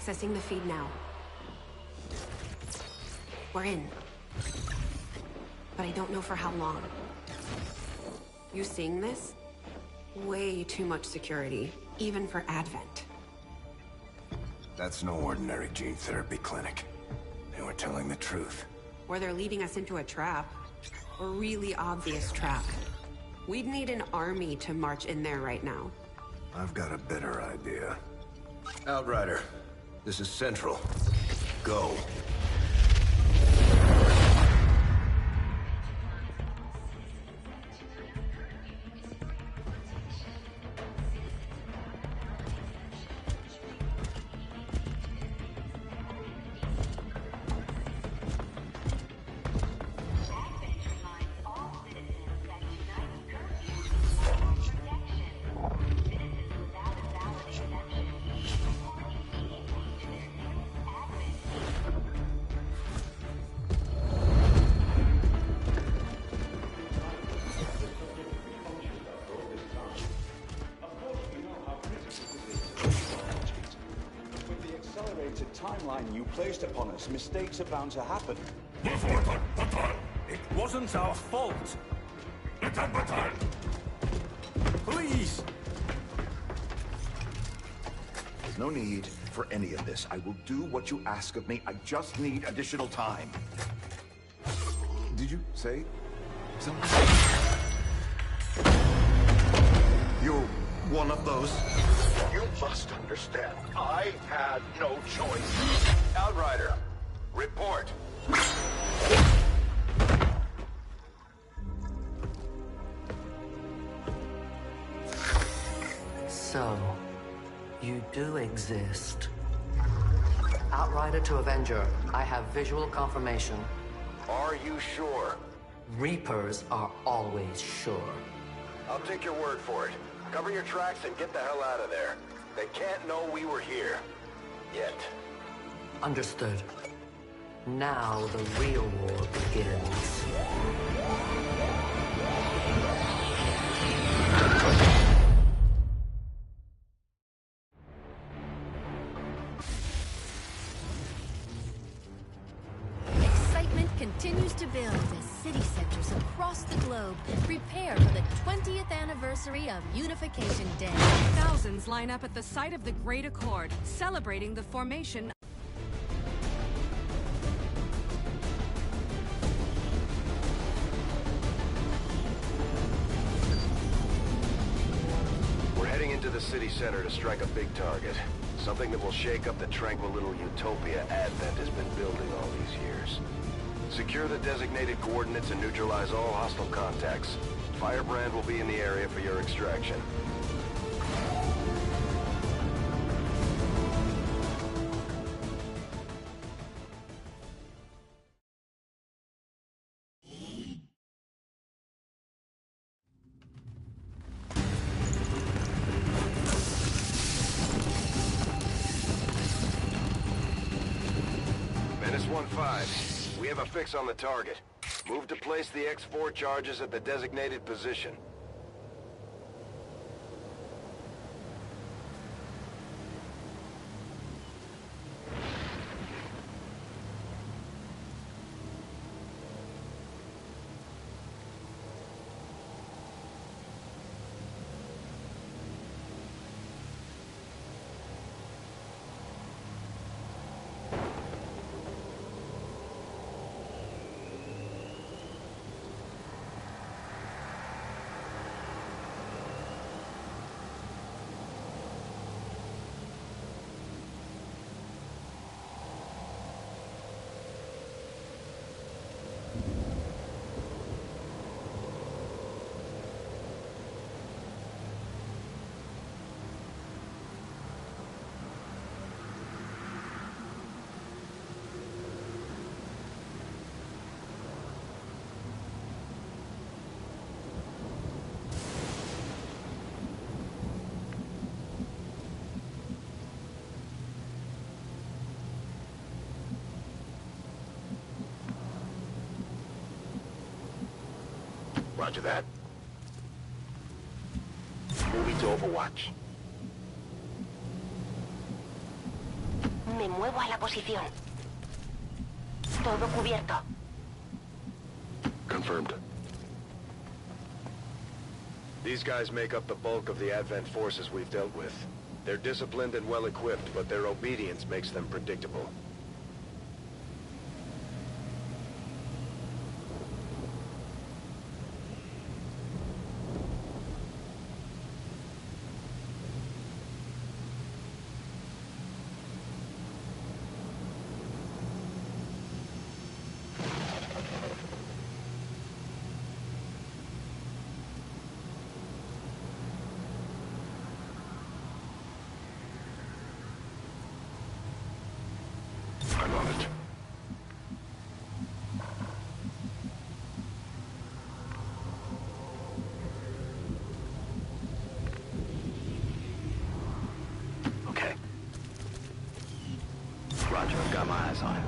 Accessing the feed now. We're in. But I don't know for how long. You seeing this? Way too much security, even for Advent. That's no ordinary gene therapy clinic. They were telling the truth. Or they're leading us into a trap. A really obvious trap. We'd need an army to march in there right now. I've got a better idea. Outrider, this is Central. Go. Timeline you placed upon us, mistakes are bound to happen. It wasn't our fault. Please! There's no need for any of this. I will do what you ask of me. I just need additional time. Did you say something? You're one of those? You must understand, I had no choice. Outrider, report. So, you do exist. Outrider to Avenger, I have visual confirmation. Are you sure? Reapers are always sure. I'll take your word for it. Cover your tracks and get the hell out of there. They can't know we were here. Yet. Understood. Now the real war begins. Excitement continues to build as city centers across the globe prepare for the 20th anniversary of Unification Day. Thousands line up at the site of the Great Accord, celebrating the formation. We're heading into the city center to strike a big target. Something that will shake up the tranquil little utopia Advent has been building all these years. Secure the designated coordinates and neutralize all hostile contacts. Firebrand will be in the area for your extraction. Menace 1-5. We have a fix on the target. Move to place the X4 charges at the designated position. Roger that. Moving to Overwatch. Me muevo a la posición. Todo cubierto. Confirmed. These guys make up the bulk of the Advent forces we've dealt with. They're disciplined and well-equipped, but their obedience makes them predictable. I'm on it. Okay. Roger, I've got my eyes on him.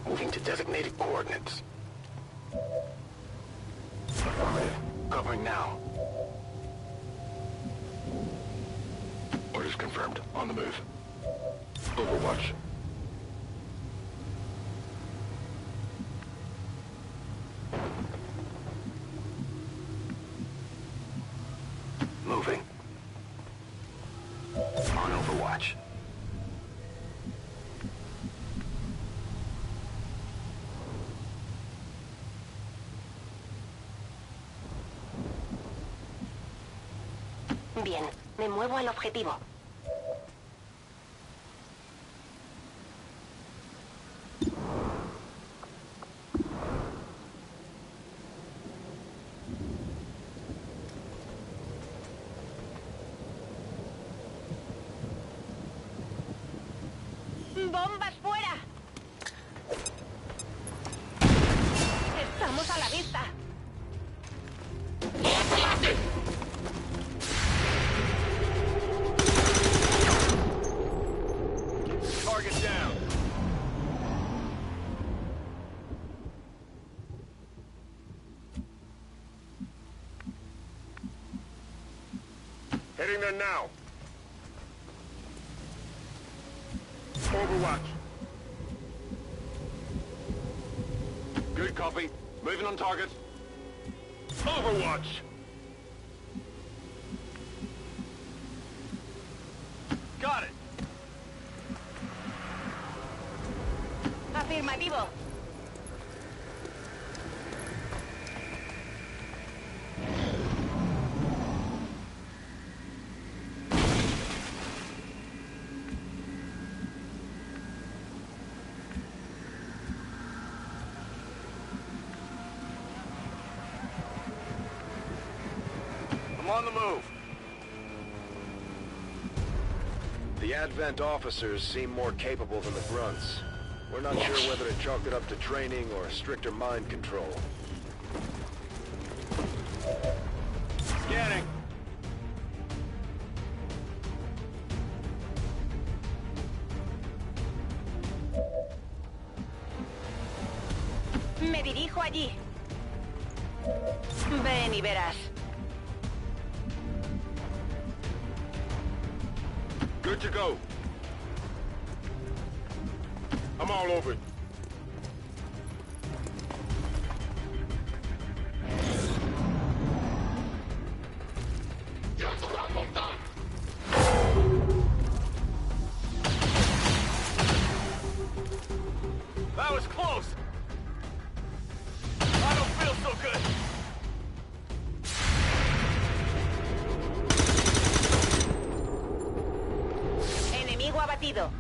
Moving to designated coordinates. Affirmative. Covering now. Orders confirmed. On the move. Overwatch. Moving. On Overwatch. Bien, me muevo al objetivo. ¡Bombas fuera! Estamos a la vista. Target down. Heading there now. Overwatch. Good copy. Moving on target. Overwatch. Got it. Afirmativo. I'm on the move. The Advent officers seem more capable than the grunts. We're not sure whether to chalk it up to training or stricter mind control. Scanning. Me dirijo allí. Ven y verás. Good to go. I'm all over it. That was close! I don't feel so good! Enemigo abatido.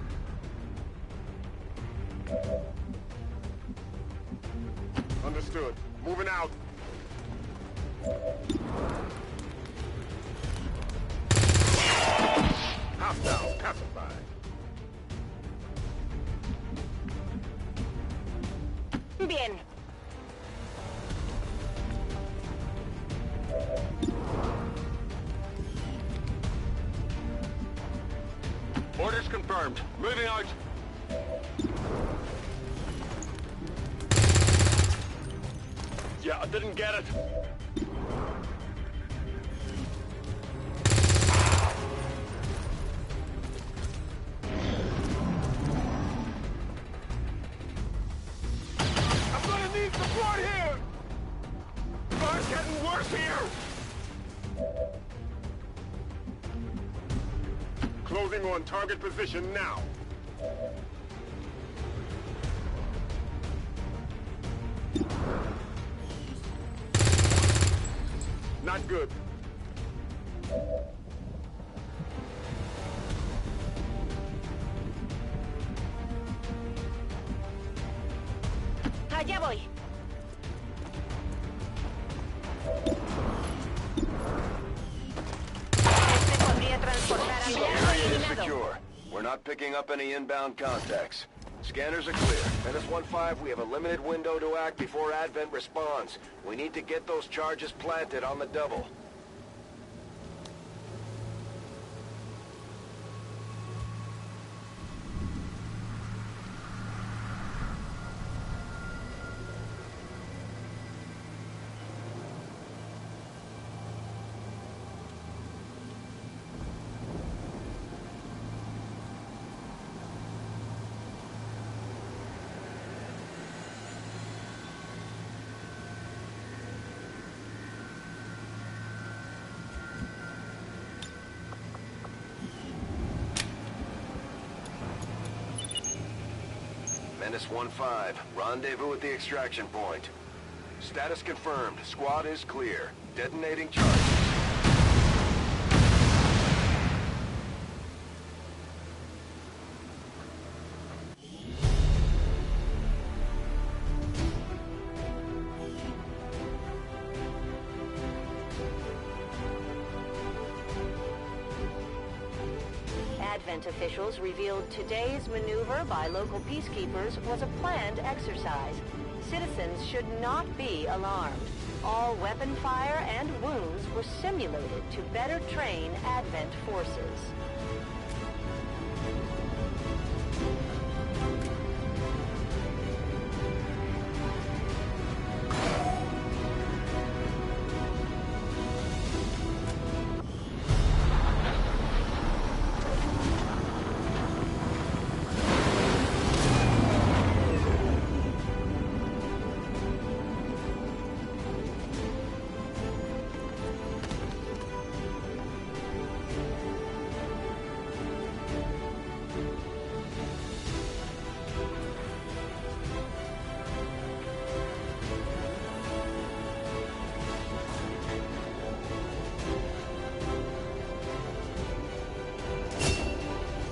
Understood. Moving out. Hostile pacified. Bien. Orders confirmed. Moving out. Yeah, I didn't get it. I'm gonna need support here! It's getting worse here! Closing on target position now. Not good. Allá voy. Este podría transportar al blanco Area is eliminado. secure. We're not picking up any inbound contacts. Scanners are clear. Menace 1-5, we have a limited window to act before Advent responds. We need to get those charges planted on the double. Menace 1-5, rendezvous at the extraction point. Status confirmed. Squad is clear. Detonating charges. Advent officials revealed today's maneuver by local peacekeepers was a planned exercise. Citizens should not be alarmed. All weapon fire and wounds were simulated to better train Advent forces.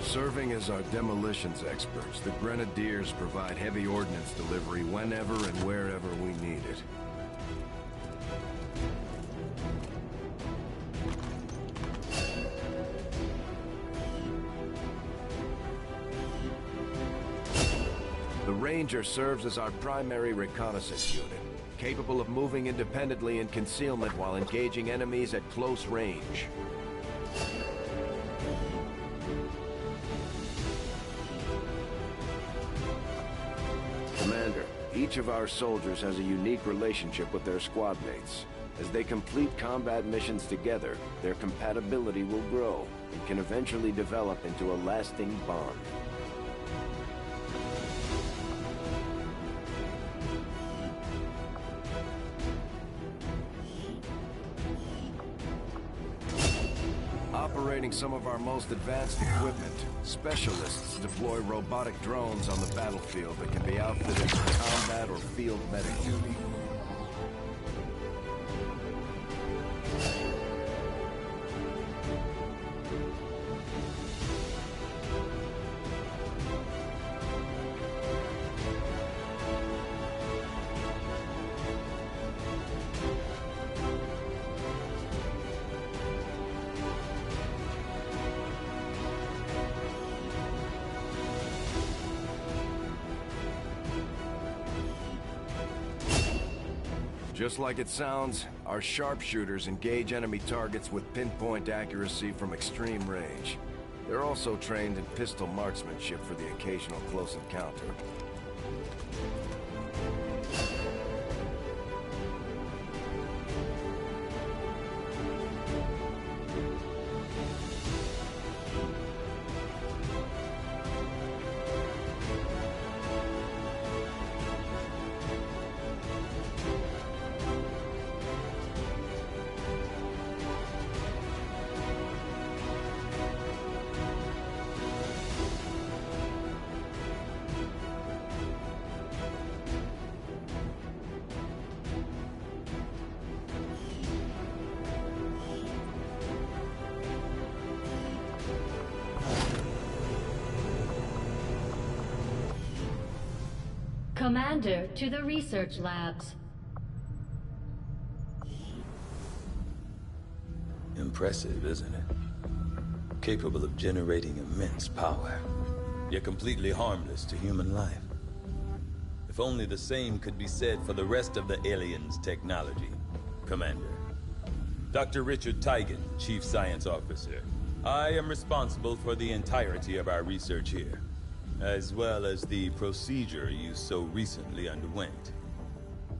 Serving as our demolitions experts, the Grenadiers provide heavy ordnance delivery whenever and wherever we need it. The Ranger serves as our primary reconnaissance unit, capable of moving independently in concealment while engaging enemies at close range. Commander, each of our soldiers has a unique relationship with their squad mates. As they complete combat missions together, their compatibility will grow and can eventually develop into a lasting bond. Operating some of our most advanced equipment, specialists deploy robotic drones on the battlefield that can be outfitted for combat or field medic duty. Just like it sounds, our sharpshooters engage enemy targets with pinpoint accuracy from extreme range. They're also trained in pistol marksmanship for the occasional close encounter. Commander to the research labs. Impressive, isn't it? Capable of generating immense power, yet completely harmless to human life. If only the same could be said for the rest of the aliens' technology, Commander. Dr. Richard Teigen, Chief Science Officer. I am responsible for the entirety of our research here, as well as the procedure you so recently underwent.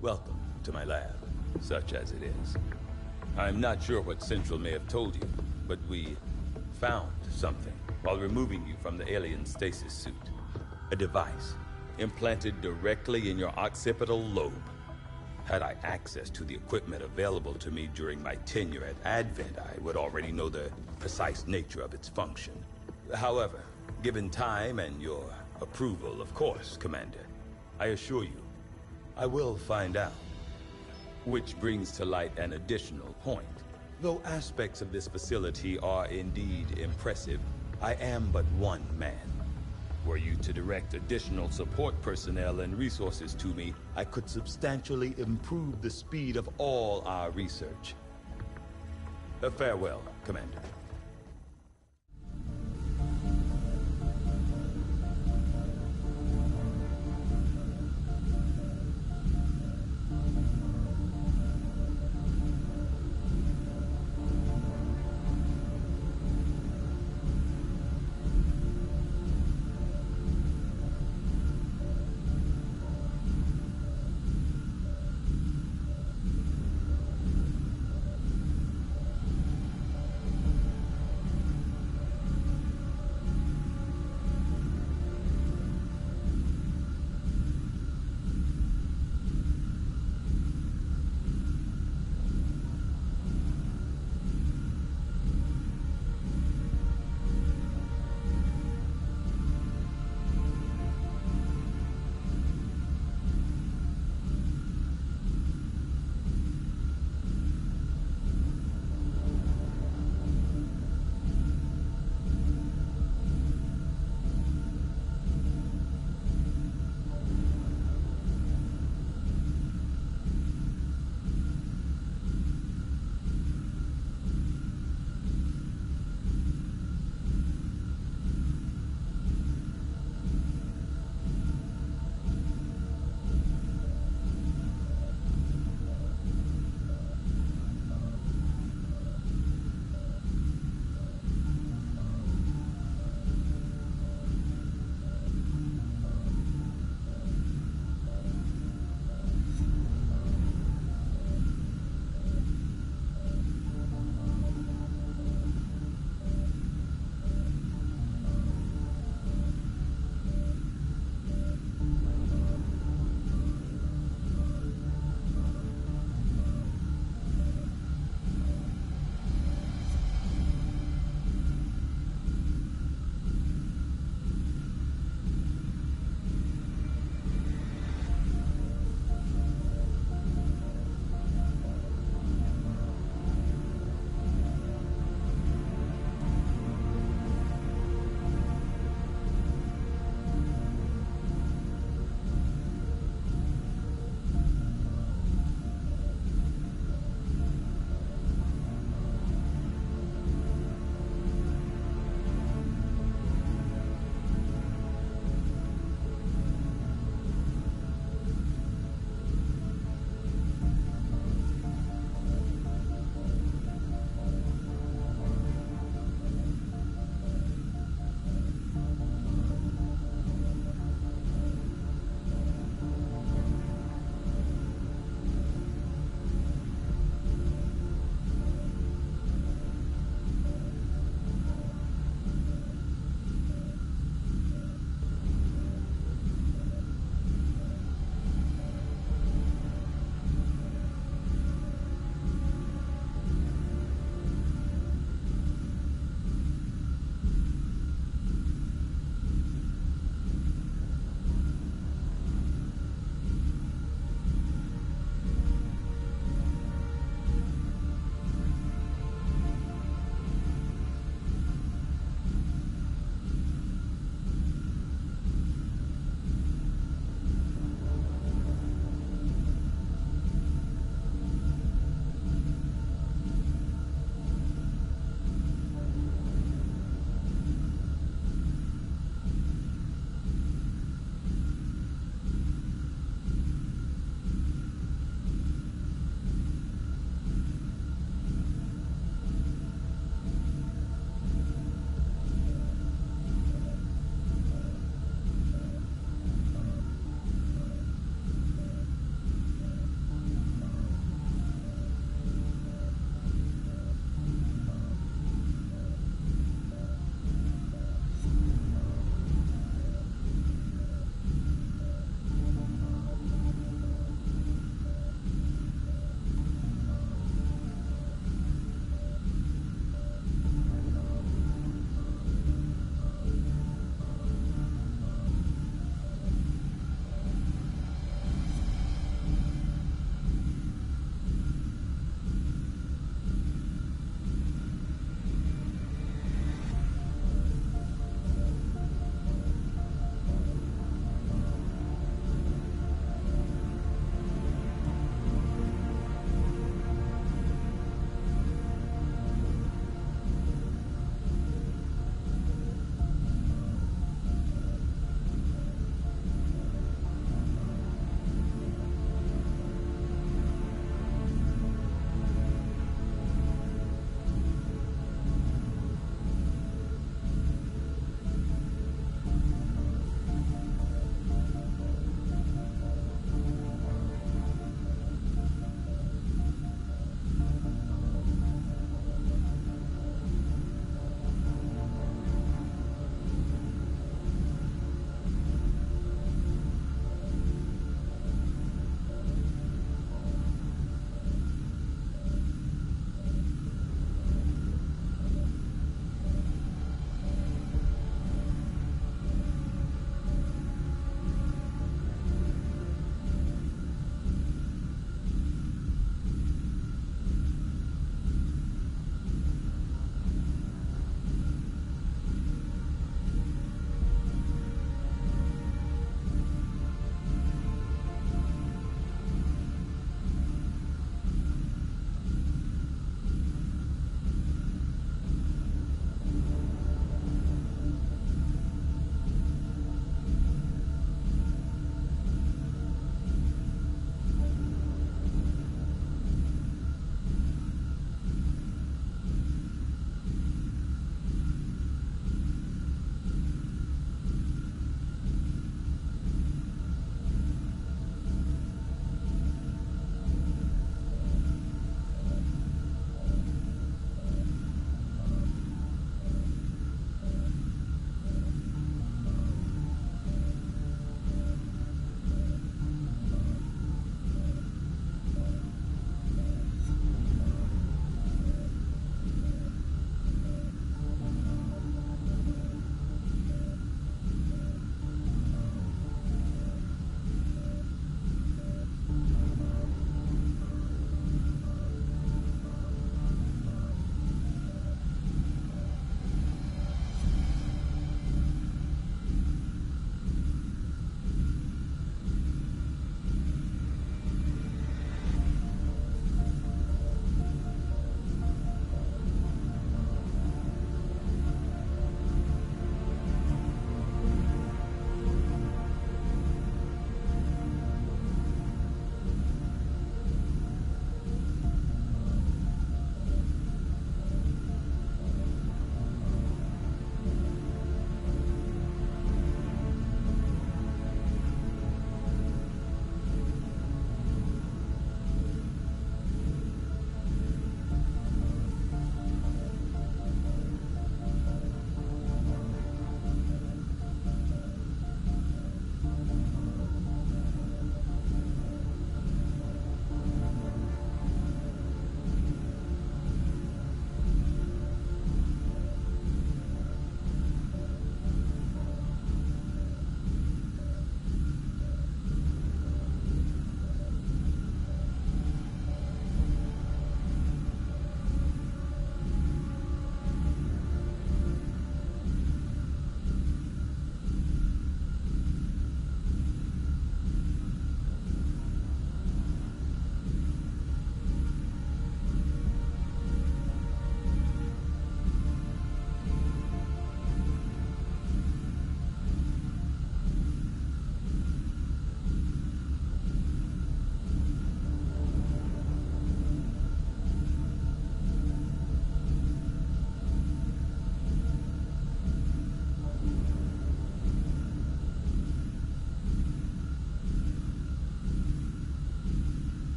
Welcome to my lab, such as it is. I'm not sure what Central may have told you, but we found something while removing you from the alien stasis suit. A device implanted directly in your occipital lobe. Had I access to the equipment available to me during my tenure at Advent, I would already know the precise nature of its function. However, given time and your approval, of course, Commander, I assure you, I will find out. Which brings to light an additional point. Though aspects of this facility are indeed impressive, I am but one man. Were you to direct additional support personnel and resources to me, I could substantially improve the speed of all our research. Farewell, Commander.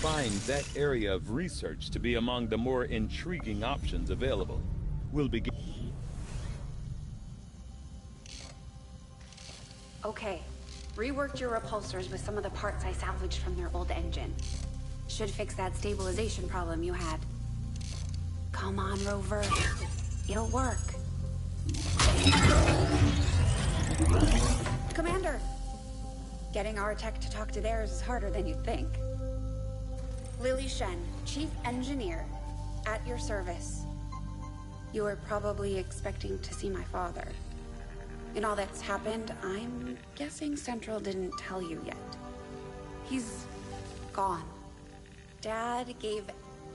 find that area of research to be among the more intriguing options available. We'll begin. Okay. Reworked your repulsors with some of the parts I salvaged from their old engine. Should fix that stabilization problem you had. Come on, Rover. It'll work. Commander! Getting our tech to talk to theirs is harder than you'd think. Lily Shen, Chief Engineer, at your service. You were probably expecting to see my father. In all that's happened, I'm guessing Central didn't tell you yet. He's gone. Dad gave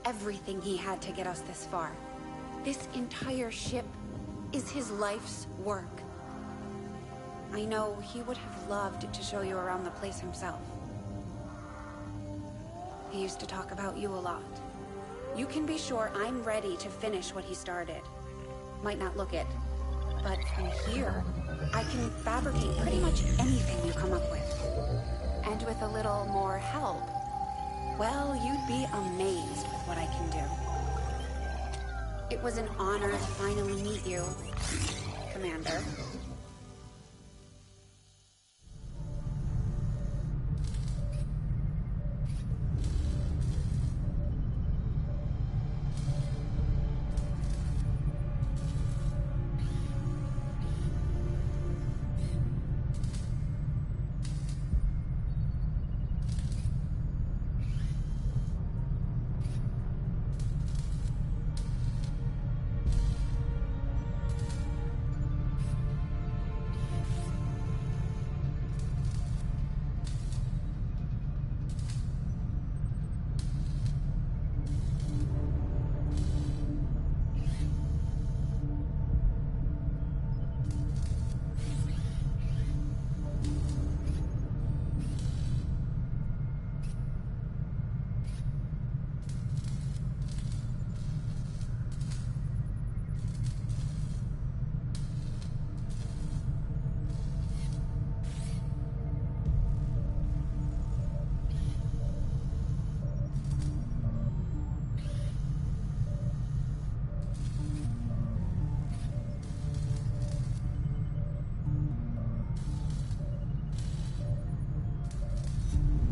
everything he had to get us this far. This entire ship is his life's work. I know he would have loved to show you around the place himself. He used to talk about you a lot. You can be sure I'm ready to finish what he started. Might not look it, but from here, I can fabricate pretty much anything you come up with. And with a little more help, well, you'd be amazed with what I can do. It was an honor to finally meet you, Commander.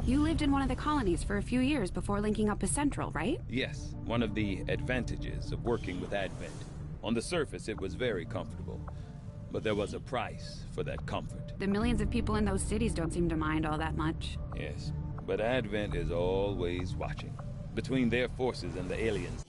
You lived in one of the colonies for a few years before linking up with Central, right? Yes, one of the advantages of working with Advent. On the surface, it was very comfortable. But there was a price for that comfort. The millions of people in those cities don't seem to mind all that much. Yes, but Advent is always watching. Between their forces and the aliens.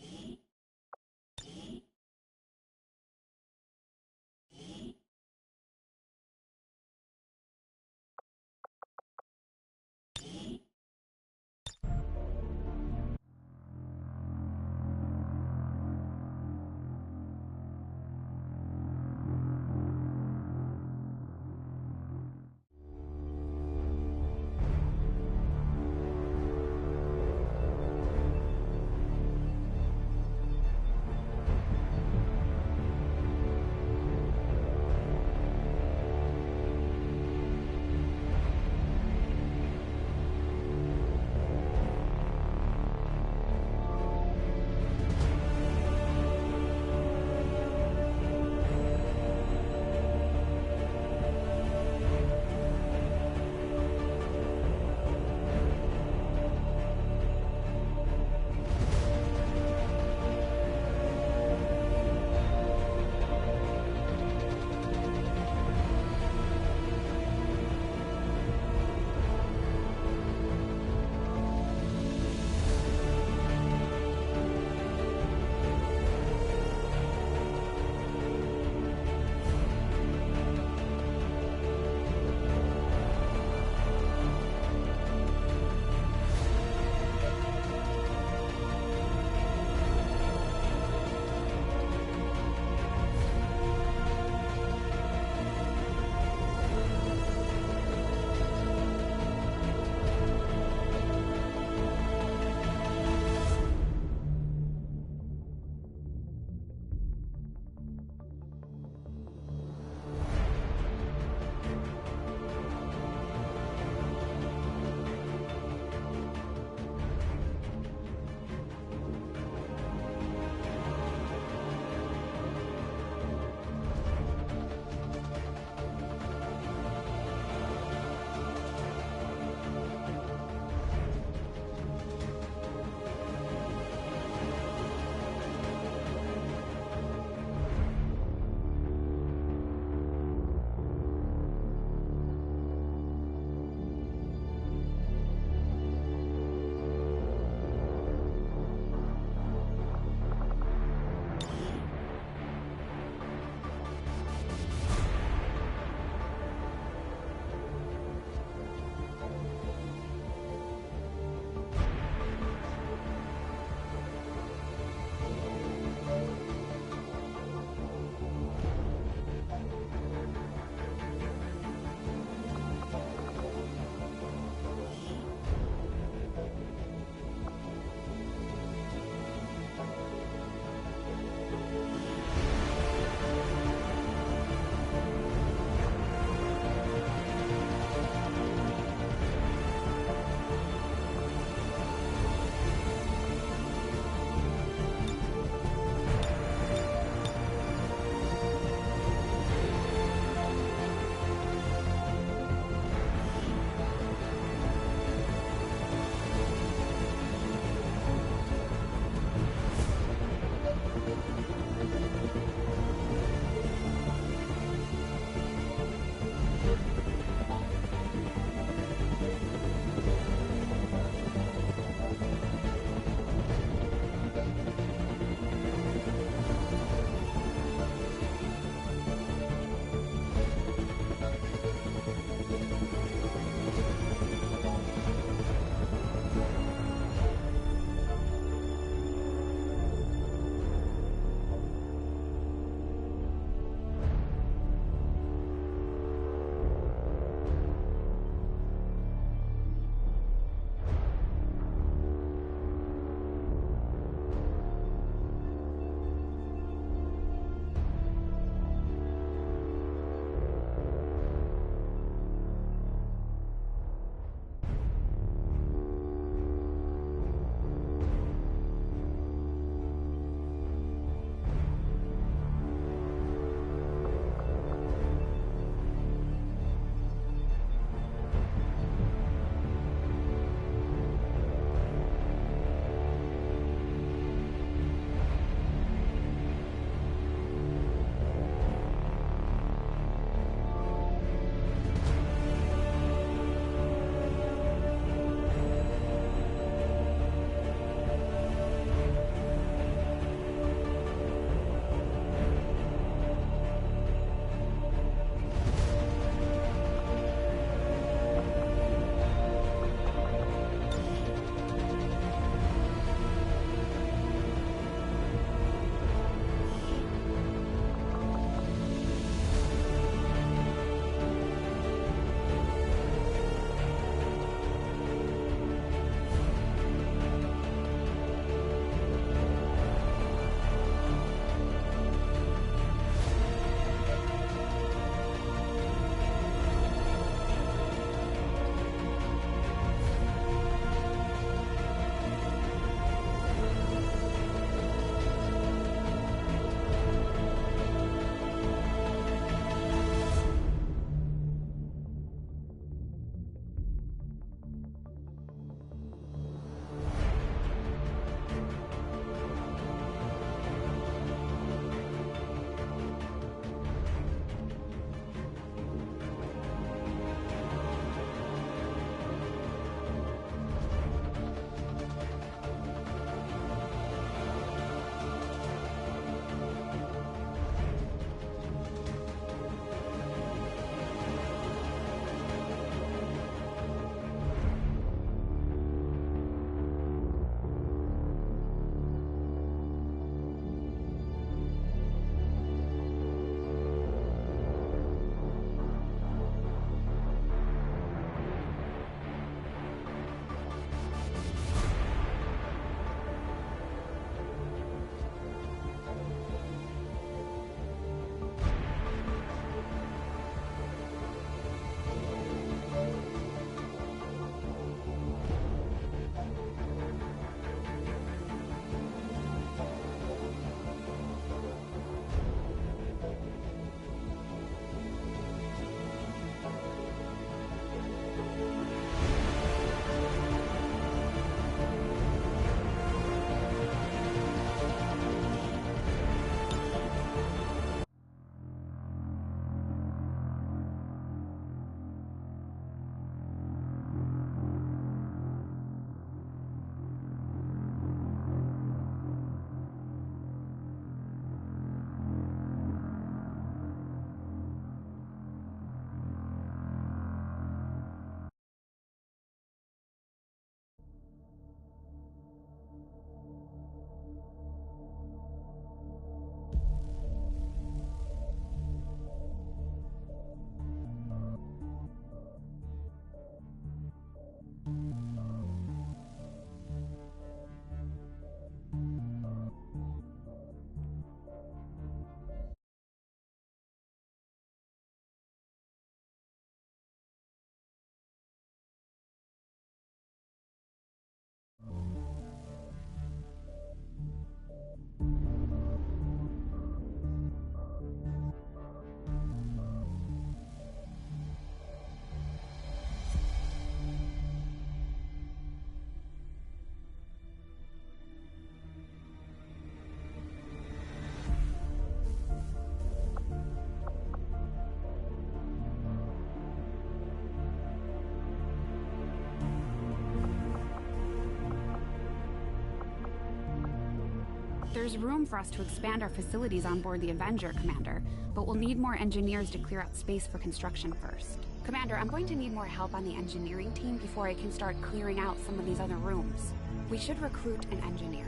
There's room for us to expand our facilities on board the Avenger, Commander, but we'll need more engineers to clear out space for construction first. Commander, I'm going to need more help on the engineering team before I can start clearing out some of these other rooms. We should recruit an engineer.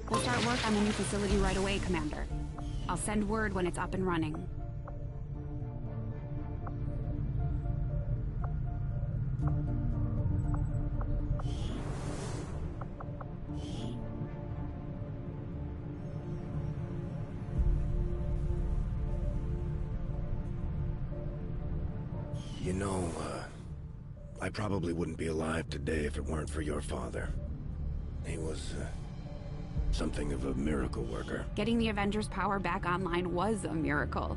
We'll start work on the new facility right away, Commander. I'll send word when it's up and running. You know, I probably wouldn't be alive today if it weren't for your father. He was, something of a miracle worker. Getting the Avengers' power back online was a miracle.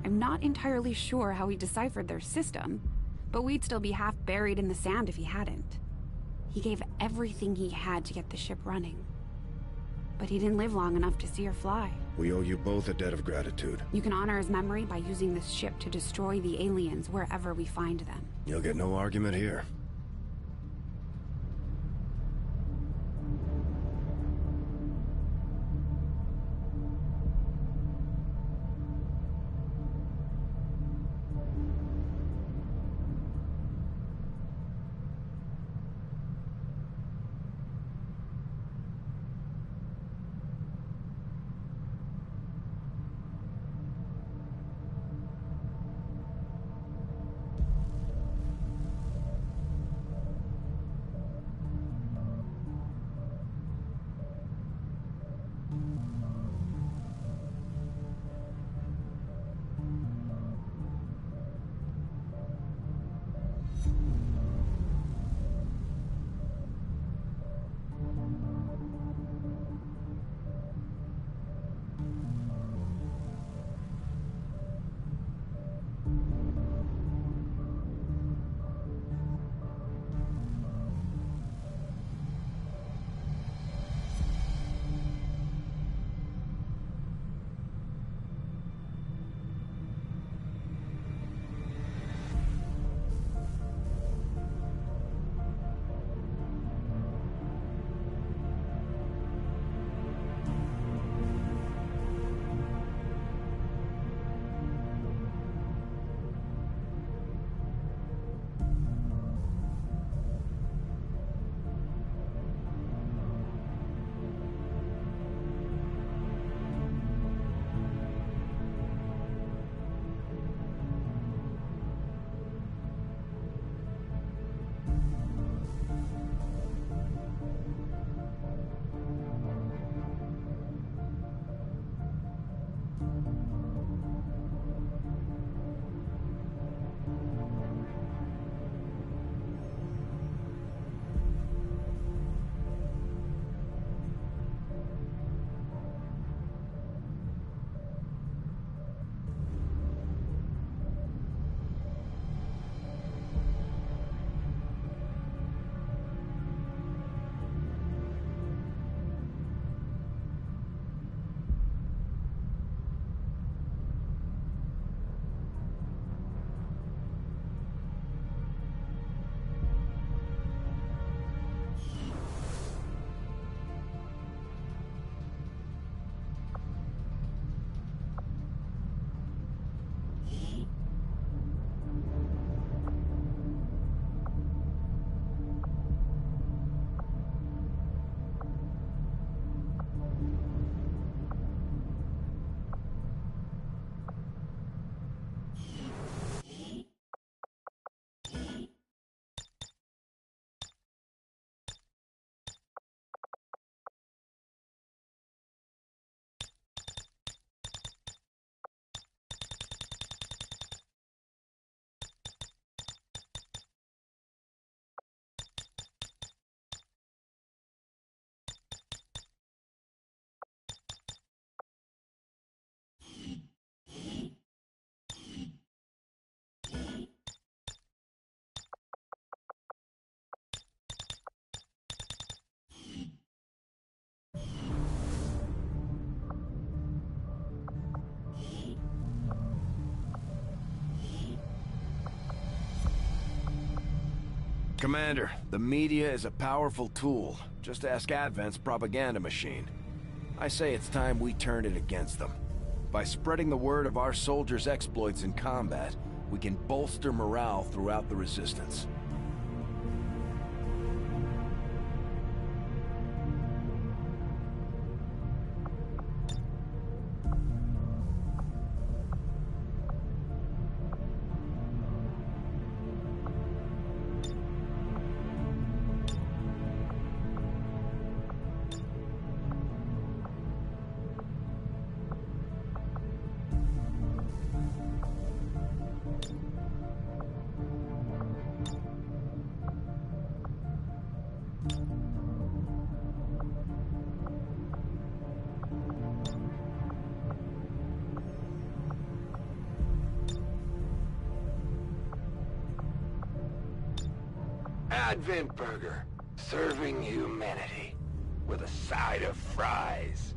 I'm not entirely sure how he deciphered their system, but we'd still be half buried in the sand if he hadn't. He gave everything he had to get the ship running. But he didn't live long enough to see her fly. We owe you both a debt of gratitude. You can honor his memory by using this ship to destroy the aliens wherever we find them. You'll get no argument here. Commander, the media is a powerful tool. Just ask Advent's propaganda machine. I say it's time we turn it against them. By spreading the word of our soldiers' exploits in combat, we can bolster morale throughout the Resistance. Advent Burger, serving humanity with a side of fries.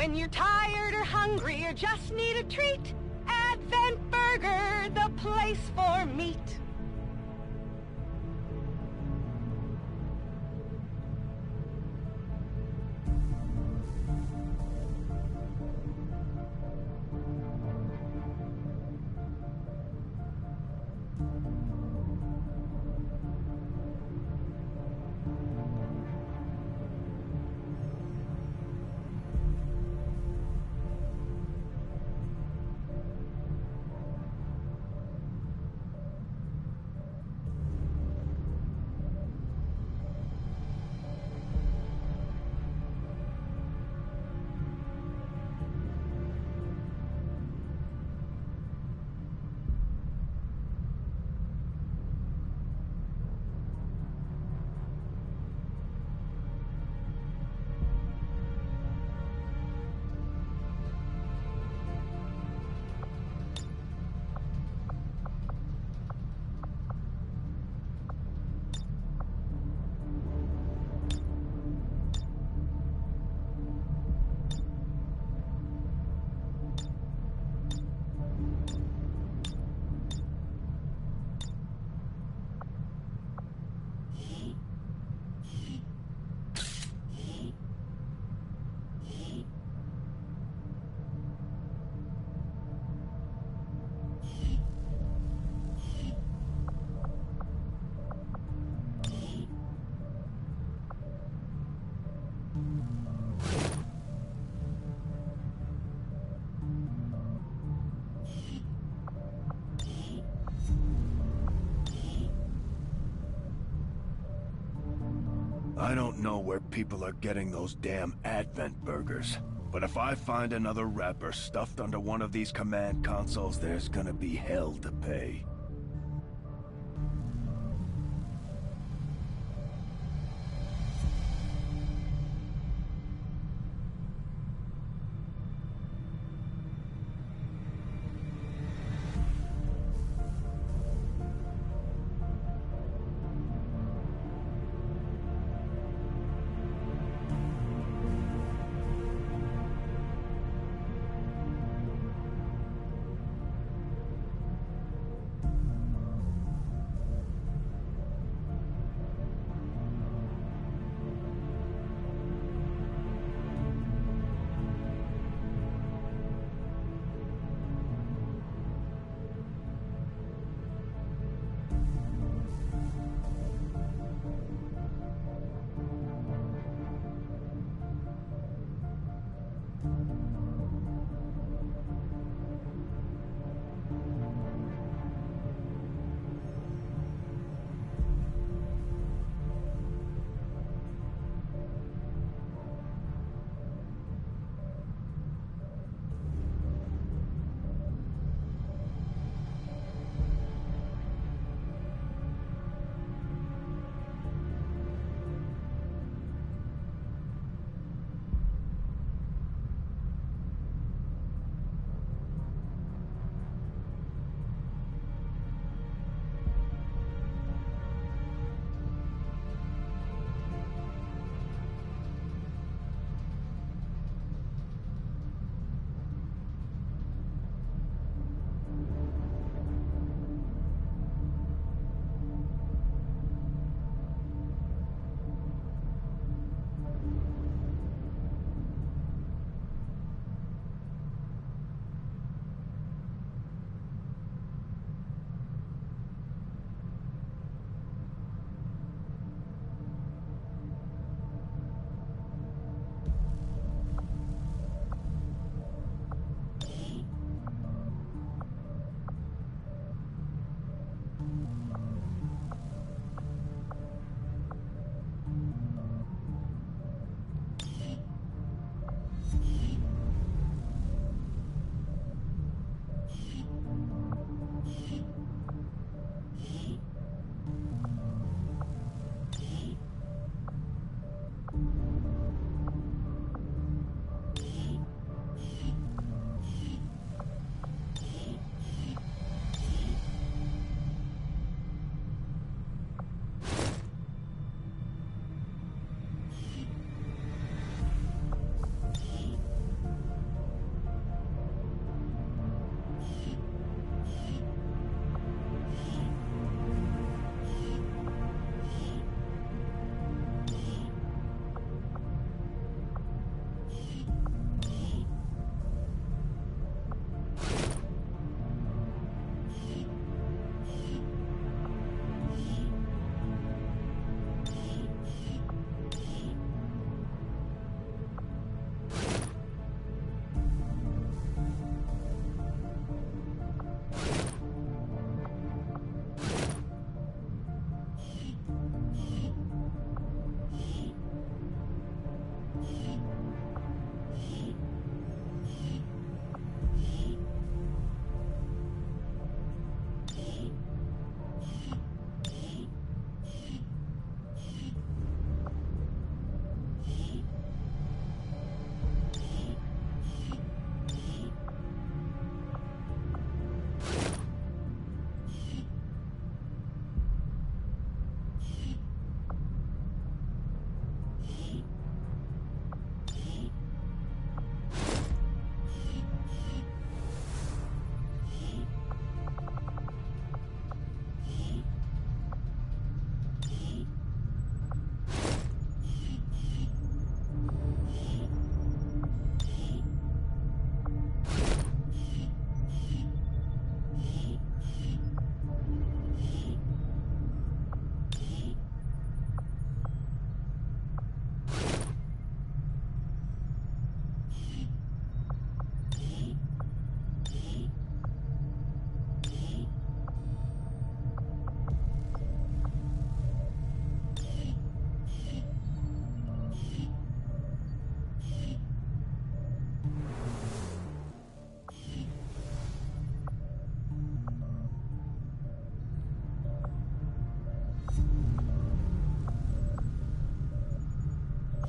When you're tired or hungry or just need a treat, Advent Burger, the place for meat. I don't know where people are getting those damn Advent burgers, but if I find another wrapper stuffed under one of these command consoles, there's gonna be hell to pay.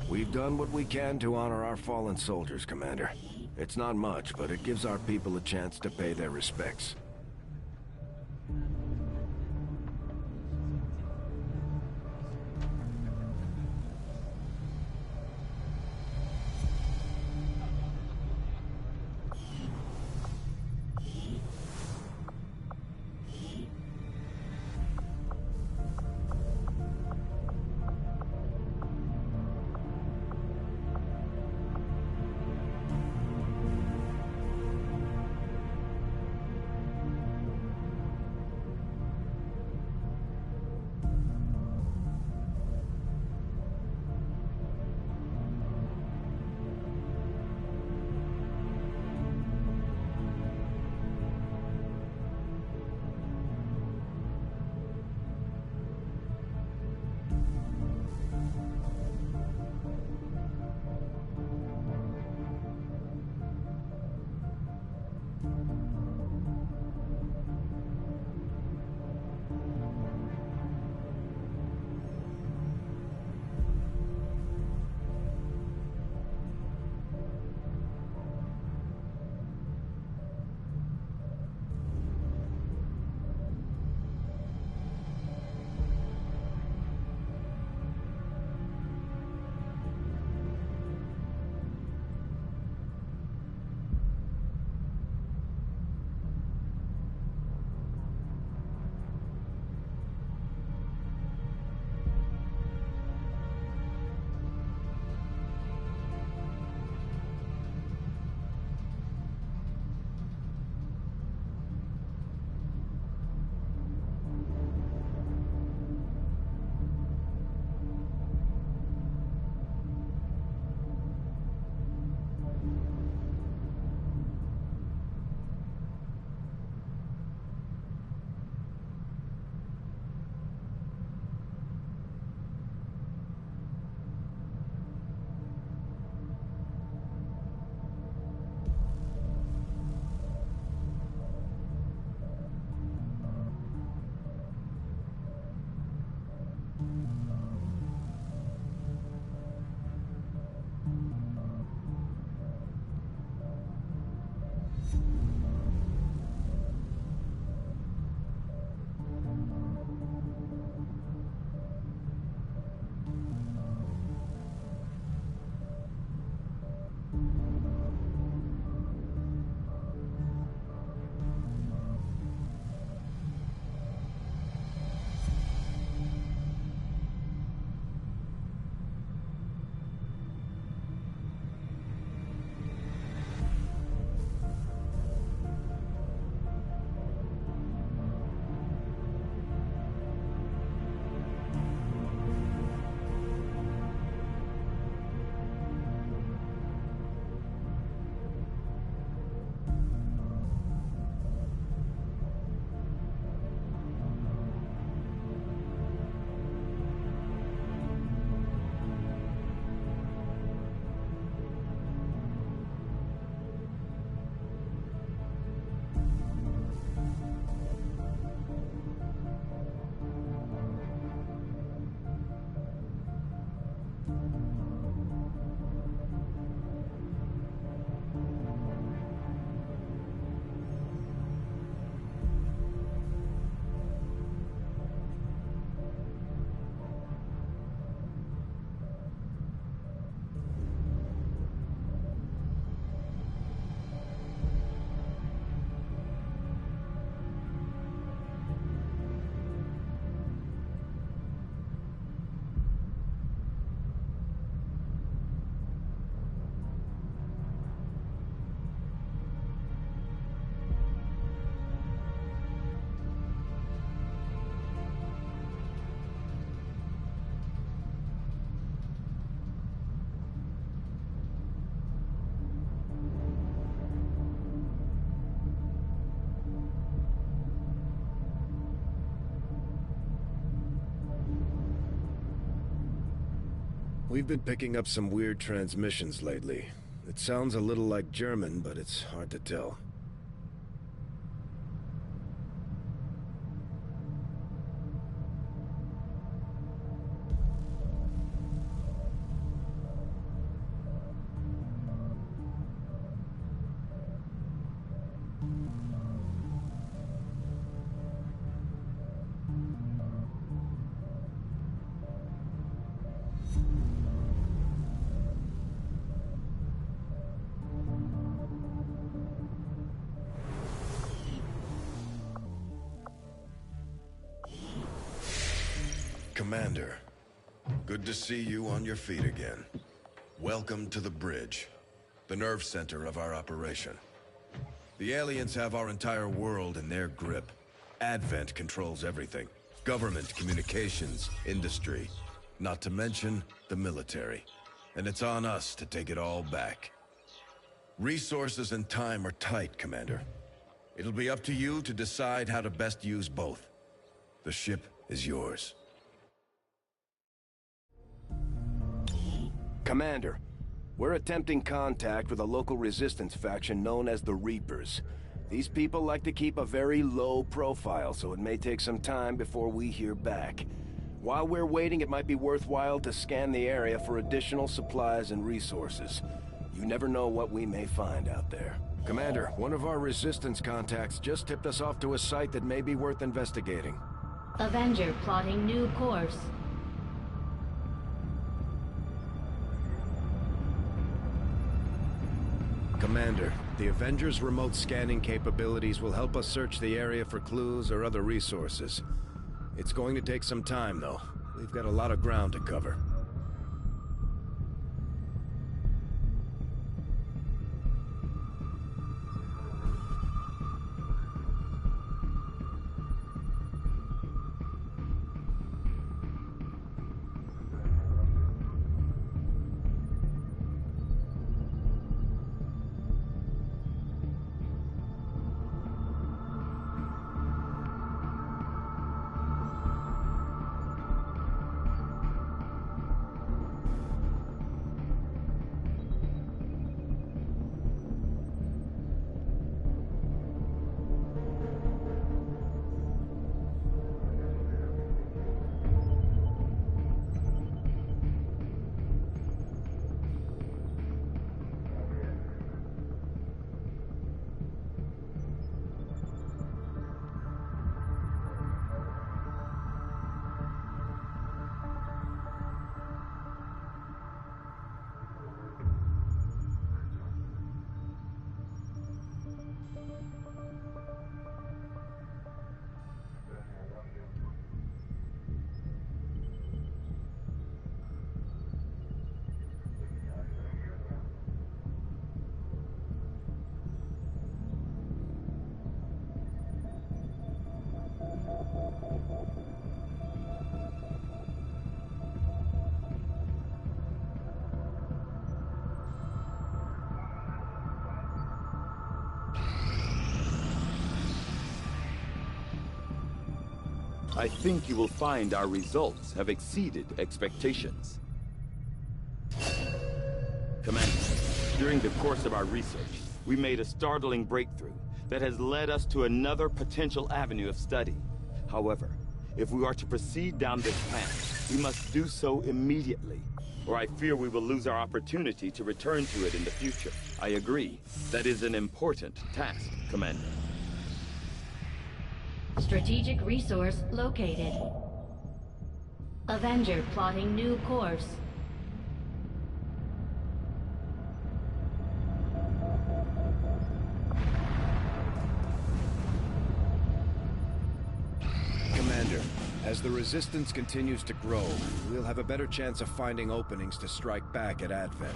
We've done what we can to honor our fallen soldiers, Commander. It's not much, but it gives our people a chance to pay their respects. We've been picking up some weird transmissions lately. It sounds a little like German, but it's hard to tell. Commander, good to see you on your feet again. Welcome to the bridge, the nerve center of our operation. The aliens have our entire world in their grip. Advent controls everything. Government, communications, industry. Not to mention the military. And it's on us to take it all back. Resources and time are tight, Commander. It'll be up to you to decide how to best use both. The ship is yours. Commander, we're attempting contact with a local resistance faction known as the Reapers. These people like to keep a very low profile, so it may take some time before we hear back. While we're waiting, it might be worthwhile to scan the area for additional supplies and resources. You never know what we may find out there. Commander, one of our resistance contacts just tipped us off to a site that may be worth investigating. Avenger plotting new course. Commander, the Avengers' remote scanning capabilities will help us search the area for clues or other resources. It's going to take some time, though. We've got a lot of ground to cover. I think you will find our results have exceeded expectations. Commander, during the course of our research, we made a startling breakthrough that has led us to another potential avenue of study. However, if we are to proceed down this path, we must do so immediately, or I fear we will lose our opportunity to return to it in the future. I agree. That is an important task, Commander. Strategic resource located. Avenger plotting new course. Commander, as the Resistance continues to grow, we'll have a better chance of finding openings to strike back at Advent.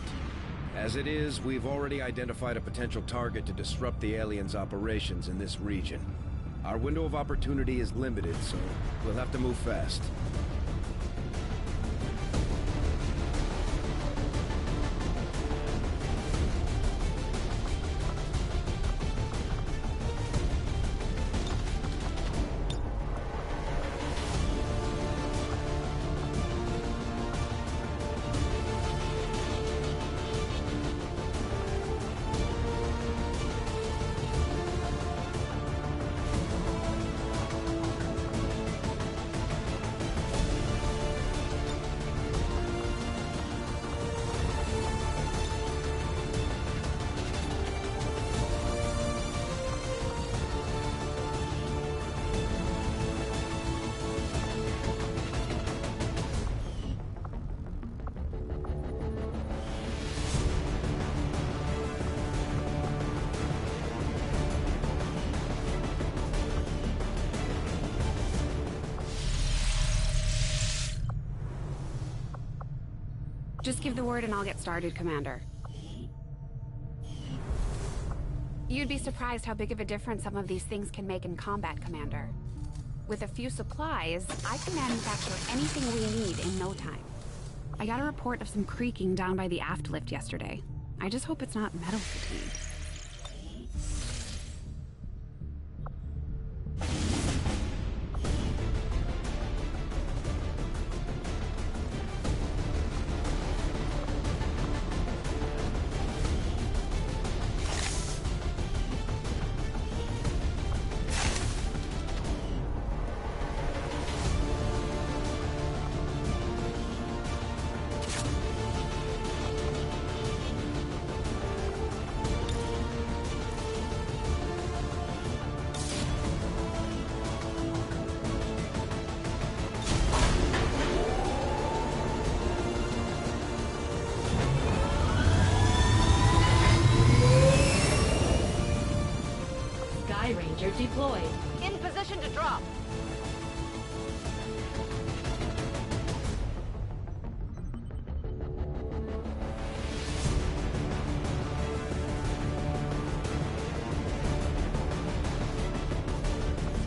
As it is, we've already identified a potential target to disrupt the aliens' operations in this region. Our window of opportunity is limited, so we'll have to move fast. Just give the word and I'll get started, Commander. You'd be surprised how big of a difference some of these things can make in combat, Commander. With a few supplies, I can manufacture anything we need in no time. I got a report of some creaking down by the aft lift yesterday. I just hope it's not metal fatigue. Ranger deployed. In position to drop.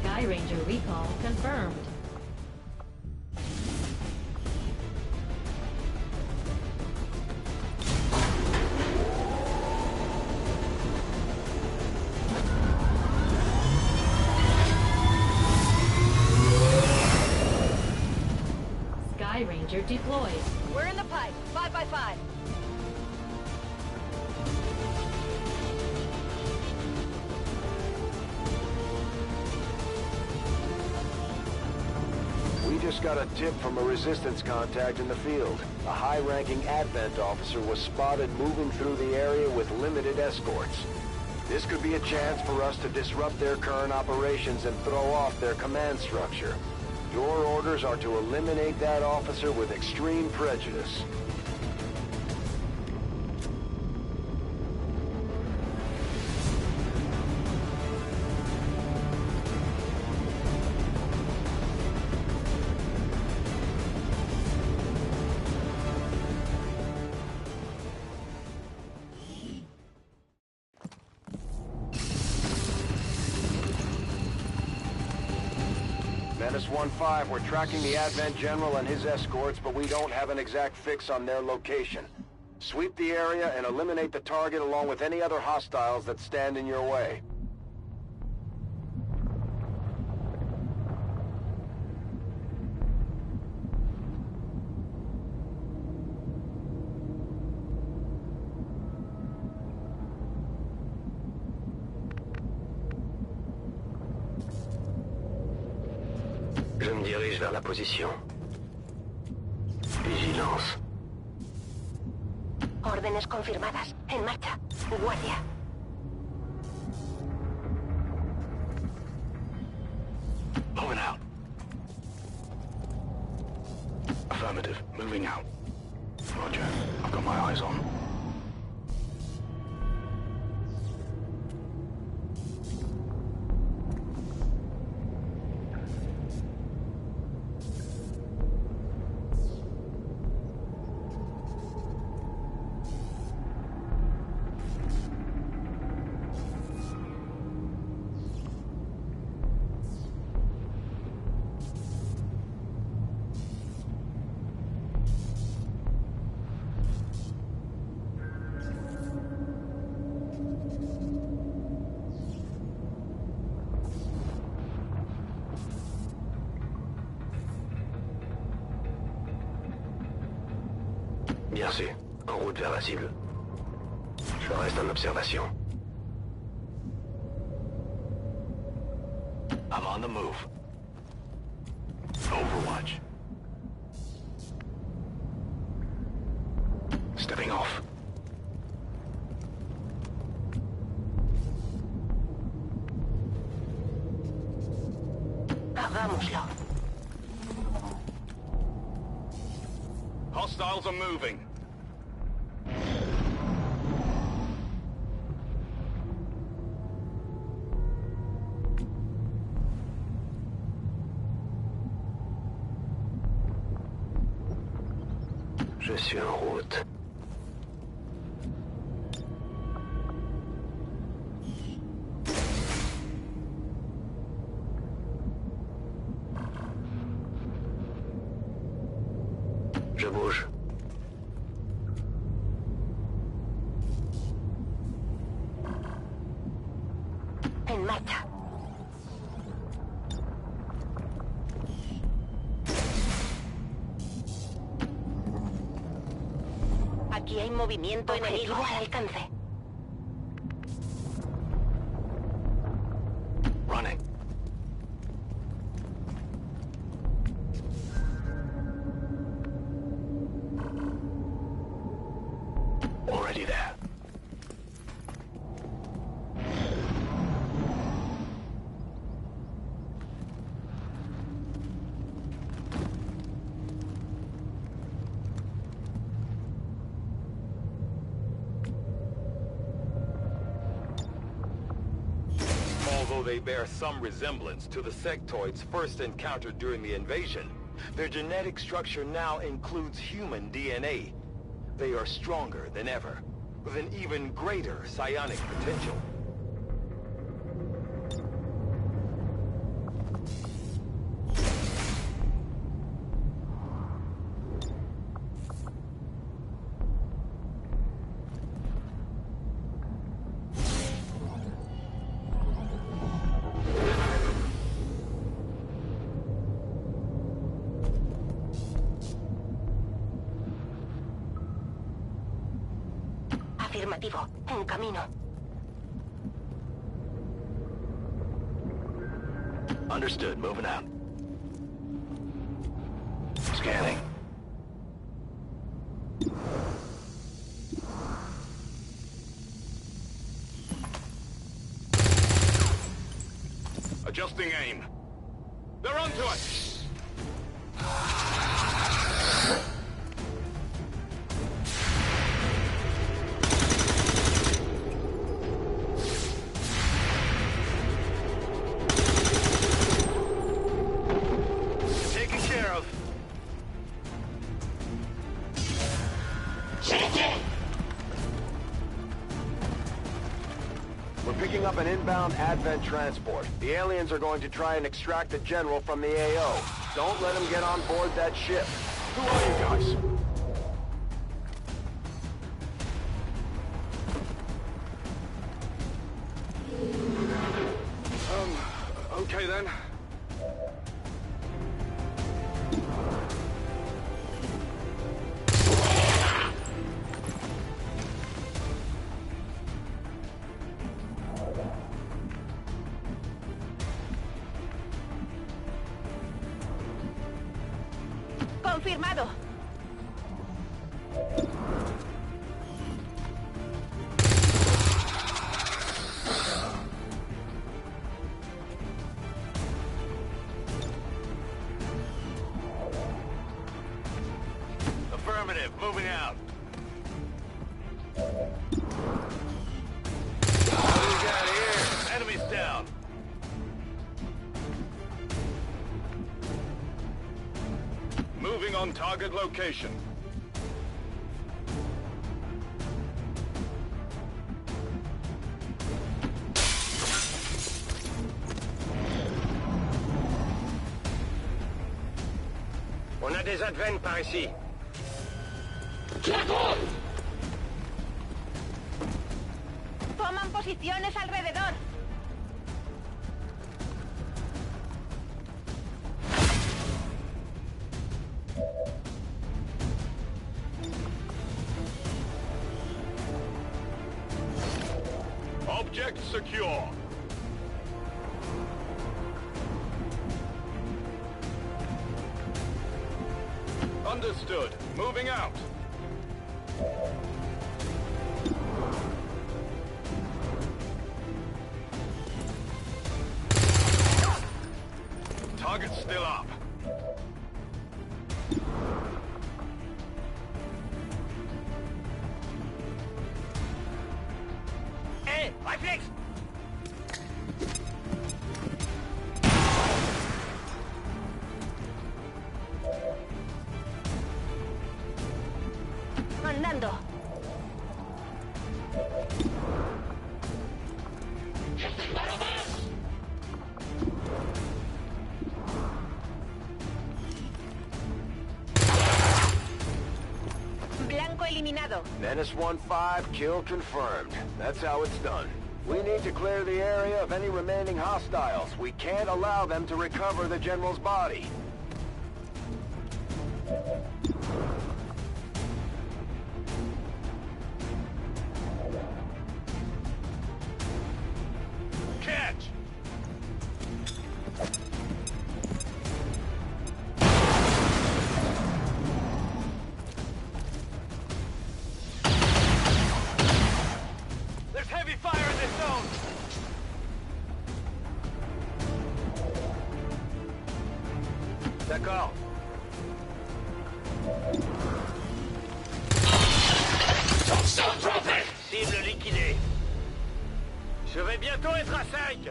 Sky Ranger recall confirmed. Ranger deployed. We're in the pipe. 5x5. We just got a tip from a resistance contact in the field. A high-ranking Advent officer was spotted moving through the area with limited escorts. This could be a chance for us to disrupt their current operations and throw off their command structure. Your orders are to eliminate that officer with extreme prejudice. Menace 1-5, we're tracking the Advent General and his escorts, but we don't have an exact fix on their location. Sweep the area and eliminate the target along with any other hostiles that stand in your way. Je me dirige vers la position. Vigilance. Órdenes confirmadas. En marcha. Guardia. Moving out. Affirmative. Moving out. Roger. I've got my eyes on. Bien sûr, en route vers la cible. Je reste en observation. I'm on the move. Overwatch. Stepping off. Hagámoslo. Hostiles are moving. Je suis en route. Je bouge. En marcha. Aquí hay movimiento enemigo al alcance. Running. Already there. Although they bear some resemblance to the sectoids first encountered during the invasion, their genetic structure now includes human DNA. They are stronger than ever, with an even greater psionic potential. Afirmativo. En camino. Understood. Moving out. Scanning. Adjusting aim. They're onto us! Taken care of. We're picking up an inbound Advent transport. The aliens are going to try and extract the general from the AO. Don't let them get on board that ship. Who are you guys? Okay then. Confirmado. Affirmative. Moving out. What do we got here? Enemies down. Moving on target location. On a des Advents par ici. Toman posiciones alrededor. Object secure. Understood. Moving out. Target's still up. Hey, reflex! comandando. Blanco eliminado. Menace 1-5, kill confirmed. That's how it's done. We need to clear the area of any remaining hostiles. We can't allow them to recover the General's body. Catch! There's heavy fire in this zone! D'accord. Cible liquidée. Je vais bientôt être à 5.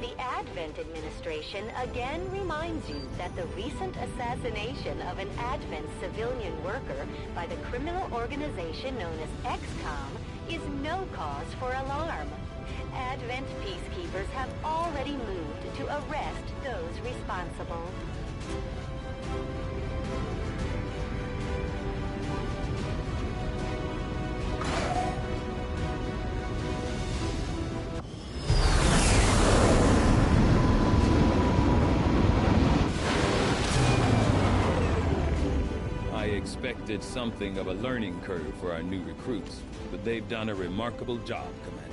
The Advent administration again reminds you that the recent assassination of an Advent civilian worker by the criminal organization known as XCOM is no cause for alarm. Advent peacekeepers have already moved to arrest those responsible. I expected something of a learning curve for our new recruits, but they've done a remarkable job, Commander.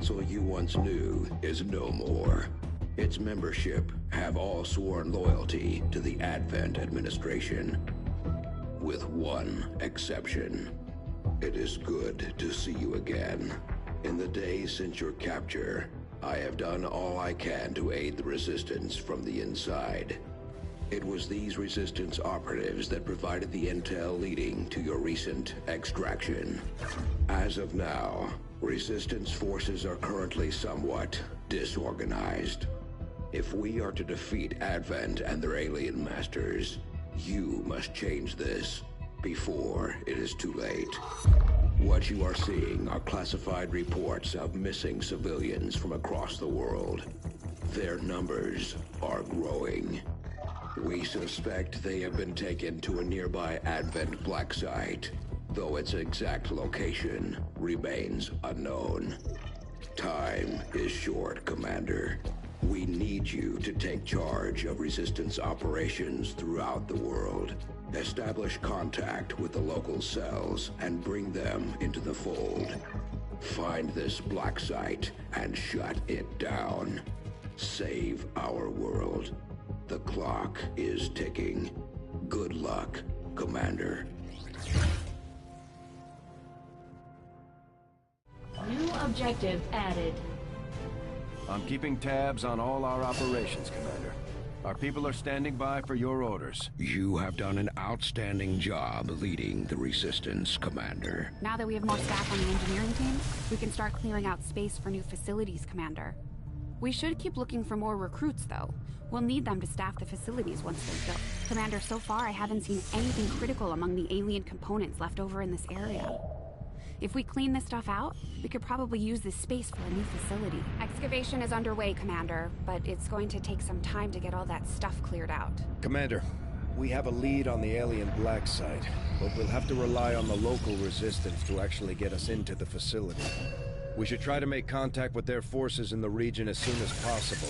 council you once knew is no more. Its membership have all sworn loyalty to the Advent administration. With one exception. It is good to see you again. In the days since your capture, I have done all I can to aid the Resistance from the inside. It was these Resistance operatives that provided the intel leading to your recent extraction. As of now, Resistance forces are currently somewhat disorganized. If we are to defeat Advent and their alien masters, you must change this before it is too late. What you are seeing are classified reports of missing civilians from across the world. Their numbers are growing. We suspect they have been taken to a nearby Advent black site, though its exact location remains unknown. Time is short, Commander. We need you to take charge of Resistance operations throughout the world. Establish contact with the local cells and bring them into the fold. Find this black site and shut it down. Save our world. The clock is ticking. Good luck, Commander. New objective added. I'm keeping tabs on all our operations, Commander. Our people are standing by for your orders. You have done an outstanding job leading the Resistance, Commander. Now that we have more staff on the engineering team, we can start clearing out space for new facilities, Commander. We should keep looking for more recruits, though. We'll need them to staff the facilities once they're built. Commander, so far I haven't seen anything critical among the alien components left over in this area. If we clean this stuff out, we could probably use this space for a new facility. Excavation is underway, Commander, but it's going to take some time to get all that stuff cleared out. Commander, we have a lead on the alien black site, but we'll have to rely on the local Resistance to actually get us into the facility. We should try to make contact with their forces in the region as soon as possible.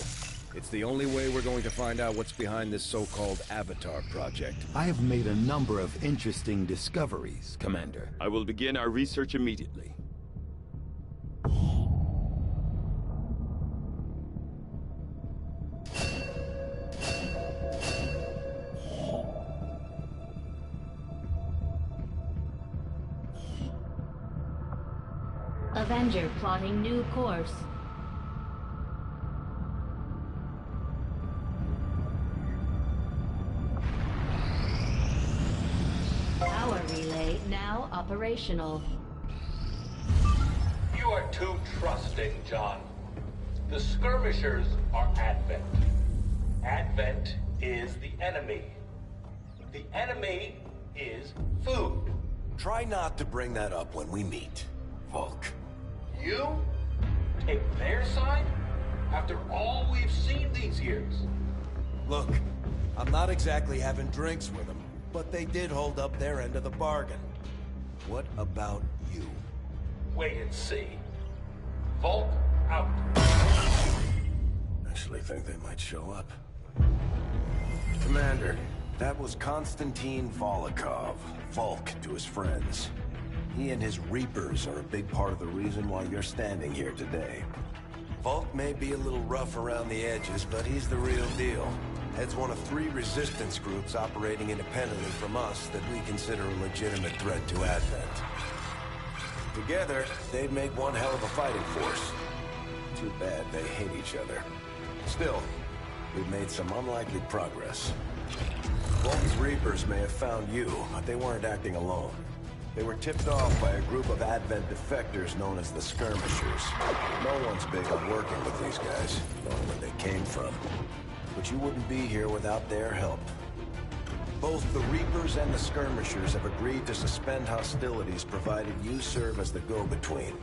It's the only way we're going to find out what's behind this so-called Avatar project. I have made a number of interesting discoveries, Commander. I will begin our research immediately. Avenger plotting new course. Power relay now operational. You are too trusting, John. The skirmishers are Advent. Advent is the enemy. The enemy is food. Try not to bring that up when we meet, Volk. You take their side after all we've seen these years? Look, I'm not exactly having drinks with them, but they did hold up their end of the bargain. What about you? Wait and see. Volk out. Actually think they might show up. Commander, that was Konstantin Volokov, Volk to his friends. He and his Reapers are a big part of the reason why you're standing here today. Volk may be a little rough around the edges, but he's the real deal. Heads one of 3 resistance groups operating independently from us that we consider a legitimate threat to Advent. Together, they'd make one hell of a fighting force. Too bad they hate each other. Still, we've made some unlikely progress. Volk's Reapers may have found you, but they weren't acting alone. They were tipped off by a group of Advent defectors known as the Skirmishers. No one's big on working with these guys, knowing where they came from. But you wouldn't be here without their help. Both the Reapers and the Skirmishers have agreed to suspend hostilities provided you serve as the go-between.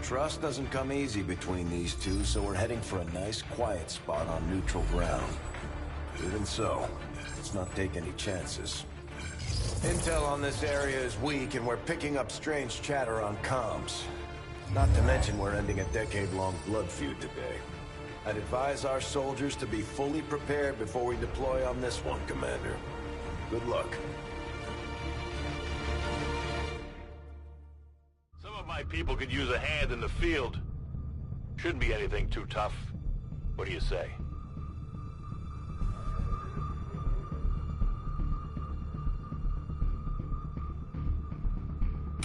Trust doesn't come easy between these two, so we're heading for a nice, quiet spot on neutral ground. Even so, let's not take any chances. Intel on this area is weak, and we're picking up strange chatter on comms. Not to mention we're ending a decade-long blood feud today. I'd advise our soldiers to be fully prepared before we deploy on this one, Commander. Good luck. Some of my my people could use a hand in the field. Shouldn't be anything too tough. What do you say?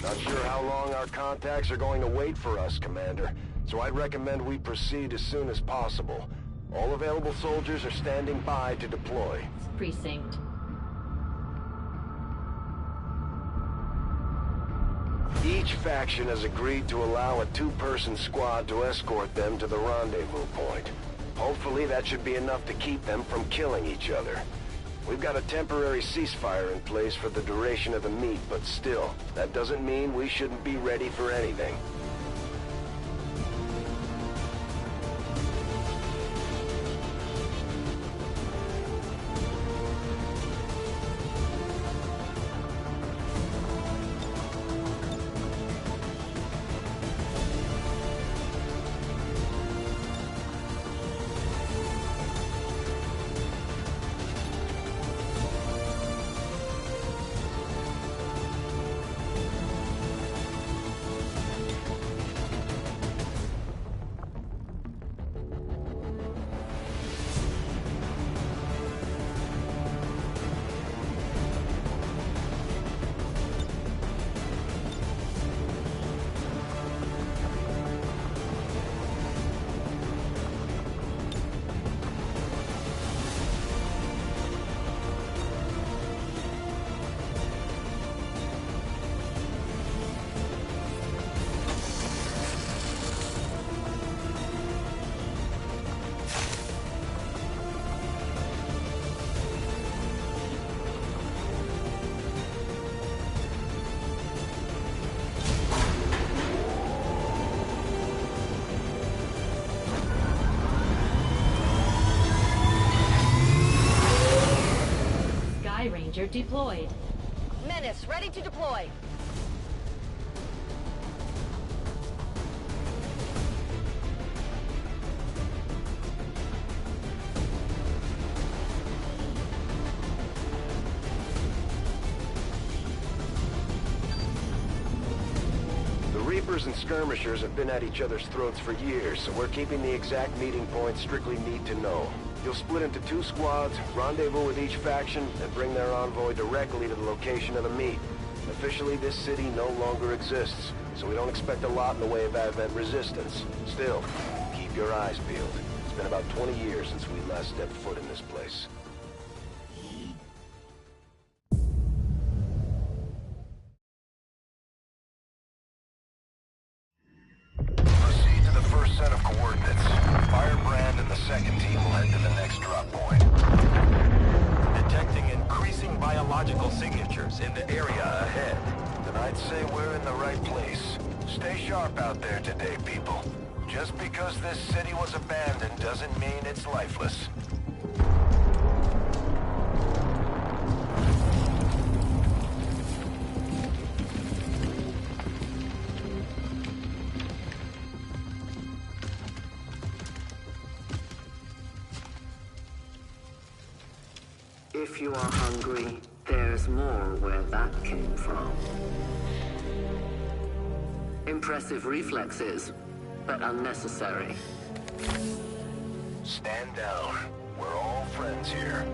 Not sure how long our contacts are going to wait for us, Commander, so I'd recommend we proceed as soon as possible. All available soldiers are standing by to deploy. Precinct. Each faction has agreed to allow a two-person squad to escort them to the rendezvous point. Hopefully that should be enough to keep them from killing each other. We've got a temporary ceasefire in place for the duration of the meet, but still, that doesn't mean we shouldn't be ready for anything. Ranger deployed. Menace, ready to deploy. The Reapers and Skirmishers have been at each other's throats for years, so we're keeping the exact meeting points strictly need to know. You'll split into two squads, rendezvous with each faction, and bring their envoy directly to the location of the meet. Officially, this city no longer exists, so we don't expect a lot in the way of Advent resistance. Still, keep your eyes peeled. It's been about 20 years since we last stepped foot in this place. Proceed to the first set of coordinates. Firebrand and the second team will head to the next drop point. Detecting increasing biological signatures in the area ahead. Then I'd say we're in the right place. Stay sharp out there today, people. Just because this city was abandoned doesn't mean it's lifeless. If you are hungry, there's more where that came from. Impressive reflexes, but unnecessary. Stand down. We're all friends here.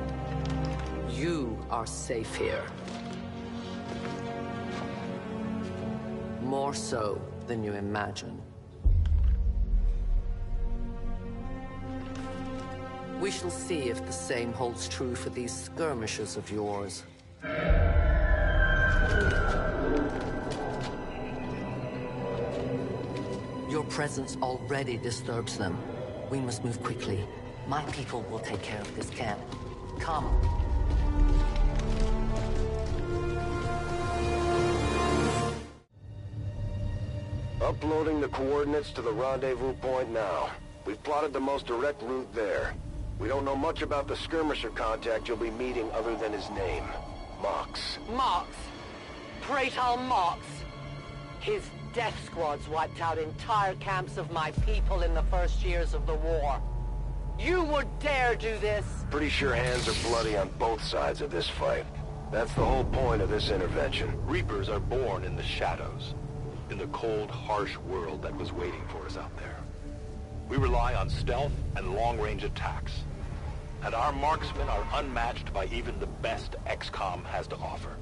You are safe here. More so than you imagine. We shall see if the same holds true for these skirmishers of yours. Your presence already disturbs them. We must move quickly. My people will take care of this camp. Come. Uploading the coordinates to the rendezvous point now. We've plotted the most direct route there. We don't know much about the skirmisher contact you'll be meeting other than his name. Mox. Mox? Praetor Mox? His death squads wiped out entire camps of my people in the first years of the war. You would dare do this? Pretty sure hands are bloody on both sides of this fight. That's the whole point of this intervention. Reapers are born in the shadows. in the cold, harsh world that was waiting for us out there. We rely on stealth and long-range attacks. And our marksmen are unmatched by even the best XCOM has to offer.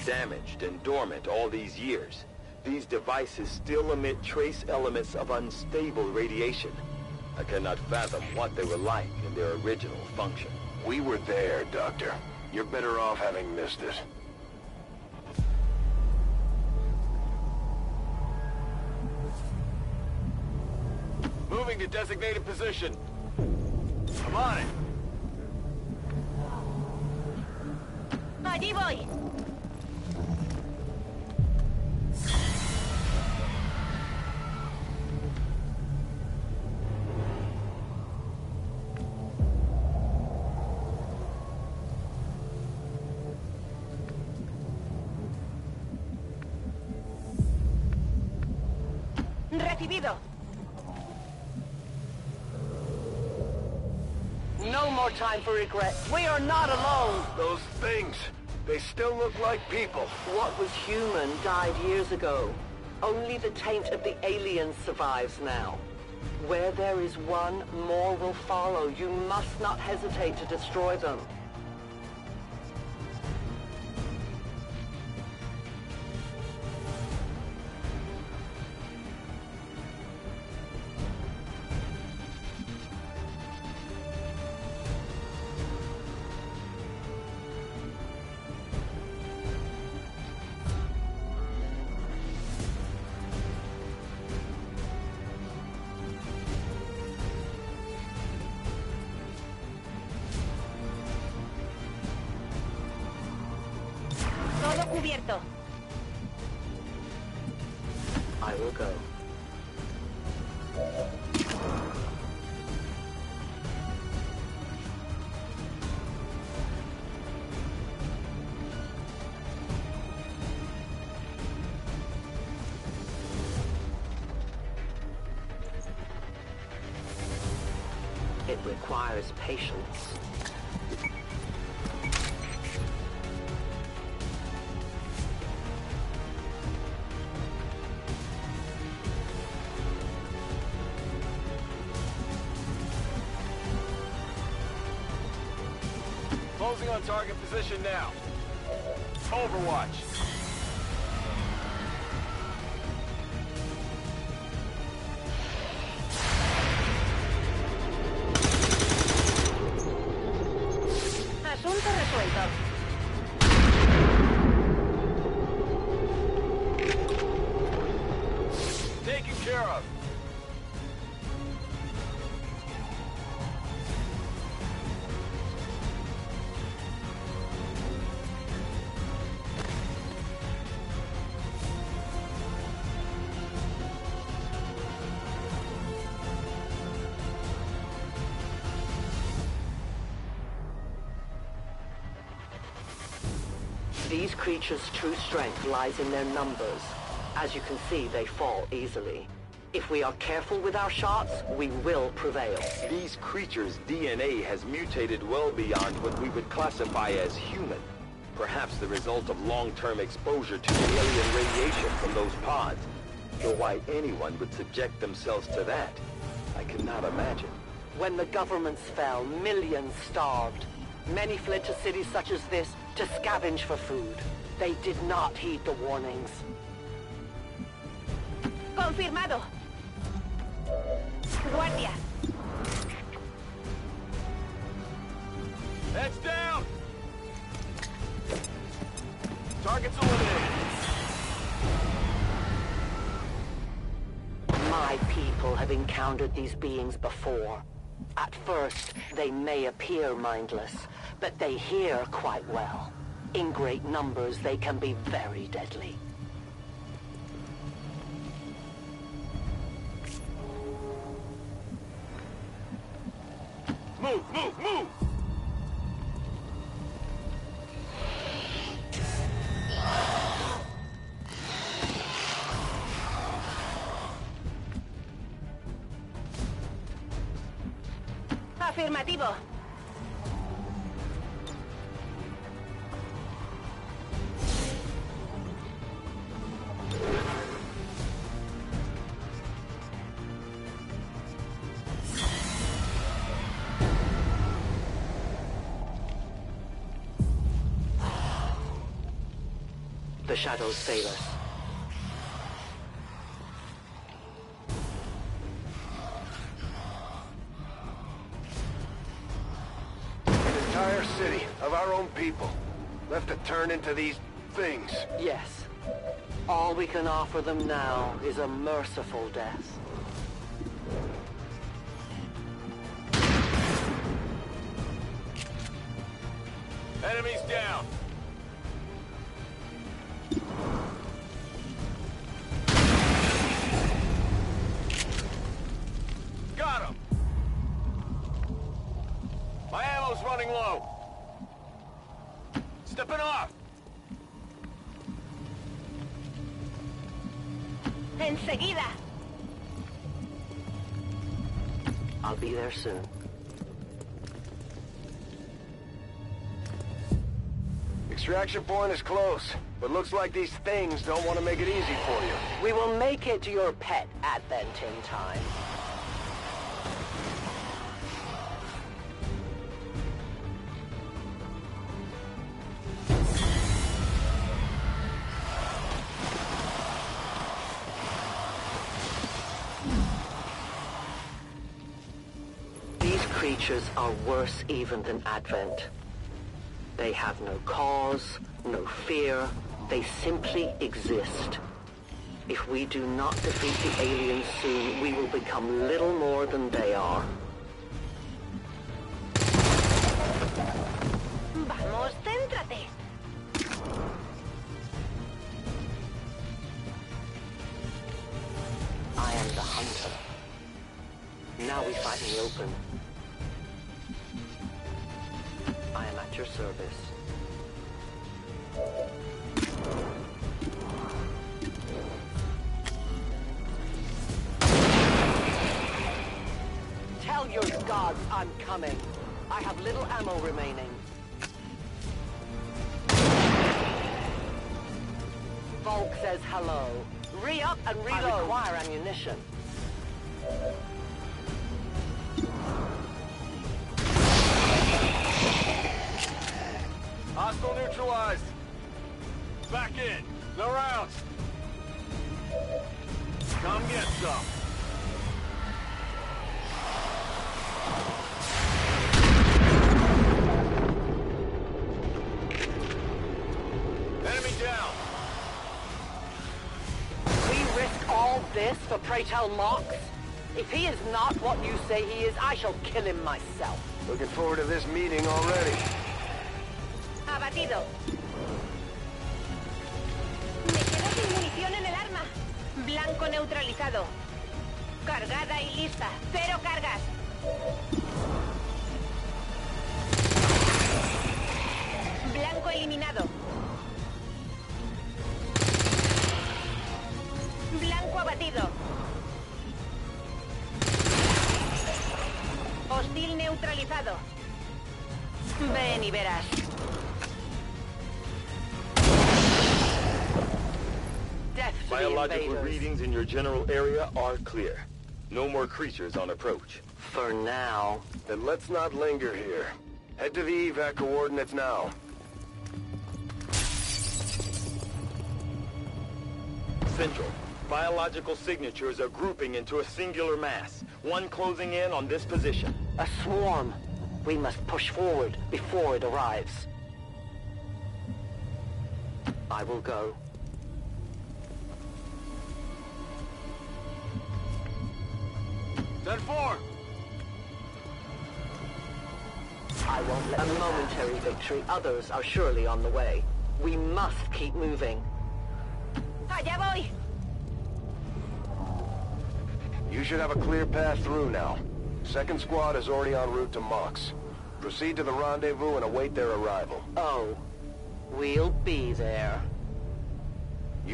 Damaged and dormant all these years, these devices still emit trace elements of unstable radiation. I cannot fathom what they were like in their original function. We were there, Doctor. You're better off having missed it. Moving to designated position. I'm on it. Allí voy. Recibido. No more time for regret. We are not alone. Those things, they still look like people. What was human died years ago. Only the taint of the aliens survives now. Where there is one, more will follow. You must not hesitate to destroy them. Cubierto. I will go. It requires patience. Closing on target position now. Overwatch. Asunto resuelto. Taken care of. These creatures' true strength lies in their numbers. As you can see, they fall easily. If we are careful with our shots, we will prevail. These creatures' DNA has mutated well beyond what we would classify as human. Perhaps the result of long-term exposure to alien radiation from those pods. Though why anyone would subject themselves to that, I cannot imagine. When the governments fell, millions starved. Many fled to cities such as this to scavenge for food. They did not heed the warnings. Confirmado. Guardia. Heads down! Targets eliminated. My people have encountered these beings before. At first, they may appear mindless, but they hear quite well. In great numbers, they can be very deadly. Move, move, move! Afirmativo. The shadows fail us. An entire city of our own people, left to turn into these things. Yes. All we can offer them now is a merciful death. Enemies down! Got him! My ammo's running low! Stepping off! Enseguida! I'll be there soon. Extraction point is close, but looks like these things don't want to make it easy for you. We will make it to your pet Advent in time. These creatures are worse even than Advent. They have no cause, no fear. They simply exist. If we do not defeat the aliens soon, we will become little more than they are. Vamos, céntrate. I am the hunter. Now we fight in the open. I am at your service. Tell your gods I'm coming. I have little ammo remaining. Volk says hello. Re-up and reload. I require ammunition. Hostile neutralized. Back in. No rounds. Come get some. Enemy down. We risk all this for pray tell Mox? If he is not what you say he is, I shall kill him myself. Looking forward to this meeting already. Abatido. Me quedo sin munición en el arma. Blanco neutralizado. Cargada y lista. 0 cargas. Blanco eliminado. Blanco abatido. Hostil neutralizado. Ven y verás. Biological readings in your general area are clear. No more creatures on approach. For now. Then let's not linger here. Head to the evac coordinates now. Central. Biological signatures are grouping into a singular mass. One closing in on this position. A swarm. We must push forward before it arrives. I will go. I won't let a momentary victory. Others are surely on the way. We must keep moving. Hi, there, boy! You should have a clear path through now. Second squad is already en route to Mox. Proceed to the rendezvous and await their arrival. Oh. We'll be there.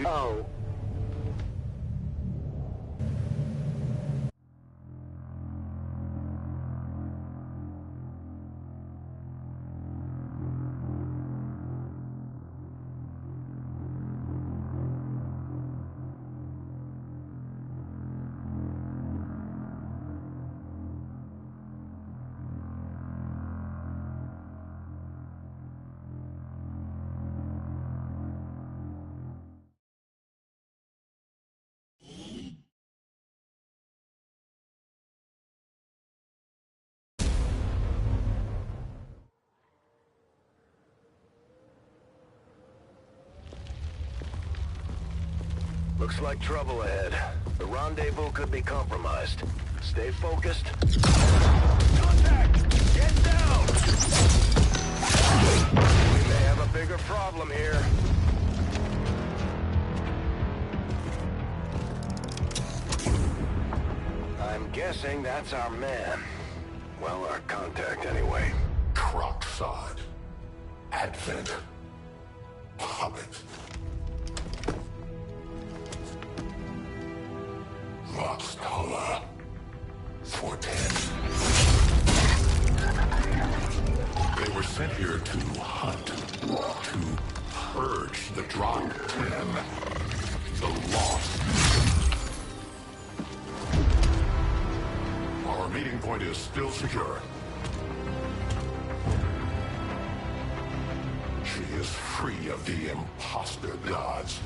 Oh. Looks like trouble ahead. The rendezvous could be compromised. Stay focused. Contact! Get down! We may have a bigger problem here. I'm guessing that's our man. Well, our contact anyway. Kroxod. Advent. Puppet. Voxtala. 410. They were sent here to hunt, to purge the Drop 10, the Lost. Our meeting point is still secure. She is free of the imposter gods.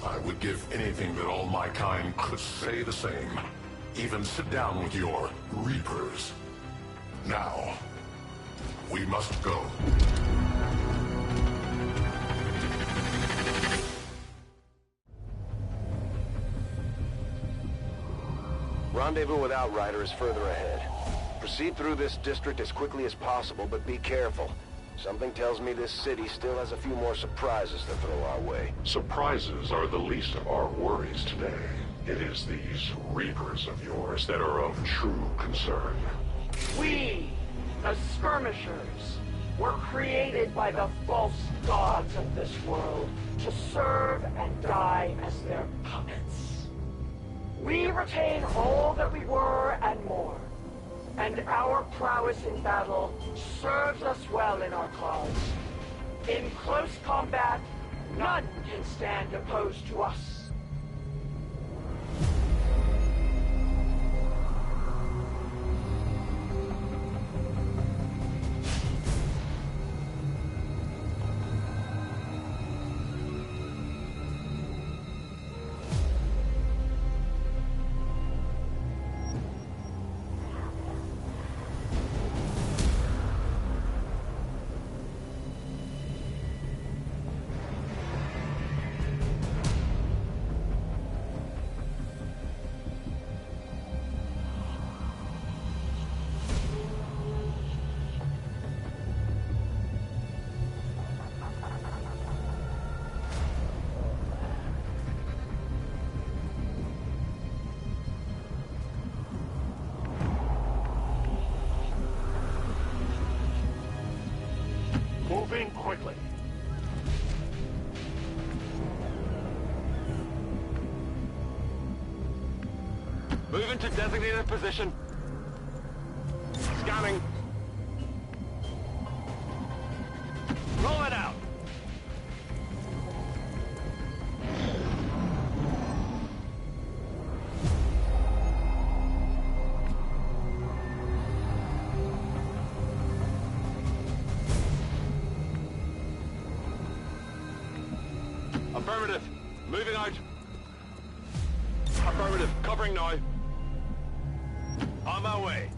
I would give anything that all my kind could say the same. Even sit down with your Reapers. Now, we must go. Rendezvous with Outrider is further ahead. Proceed through this district as quickly as possible, but be careful. Something tells me this city still has a few more surprises to throw our way. Surprises are the least of our worries today. It is these Reapers of yours that are of true concern. We, the Skirmishers, were created by the false gods of this world to serve and die as their puppets. We retain all that we were and more. And our prowess in battle serves us well in our cause. In close combat, none can stand opposed to us. Moving quickly. Move into designated position. Scanning. Roll it out. Affirmative. Moving out. Affirmative. Covering now. On my way.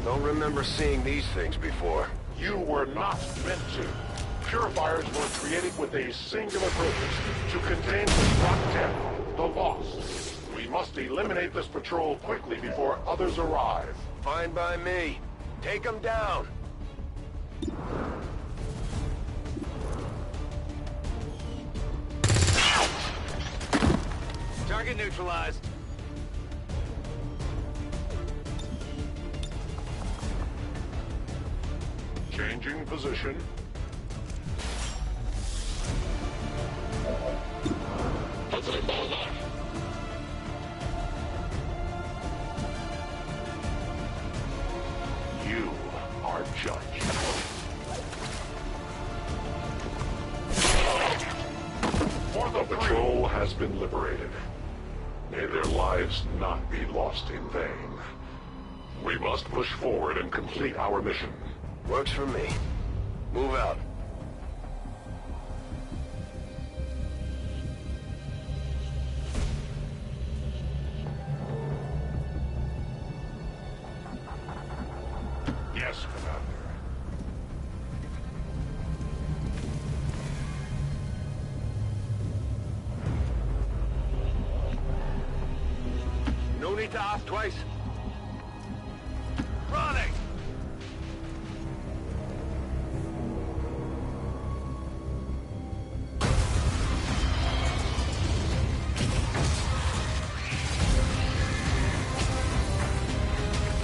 Don't remember seeing these things before. You were not meant to. Purifiers were created with a singular purpose, to contain the Drop 10, the Lost. We must eliminate this patrol quickly before others arrive. Fine by me. Take them down. Target neutralized. Changing position. You are judged. For the patrol has been liberated. May their lives not be lost in vain. We must push forward and complete our mission. Works for me. Move out. Yes, Commander. No need to ask twice. Running!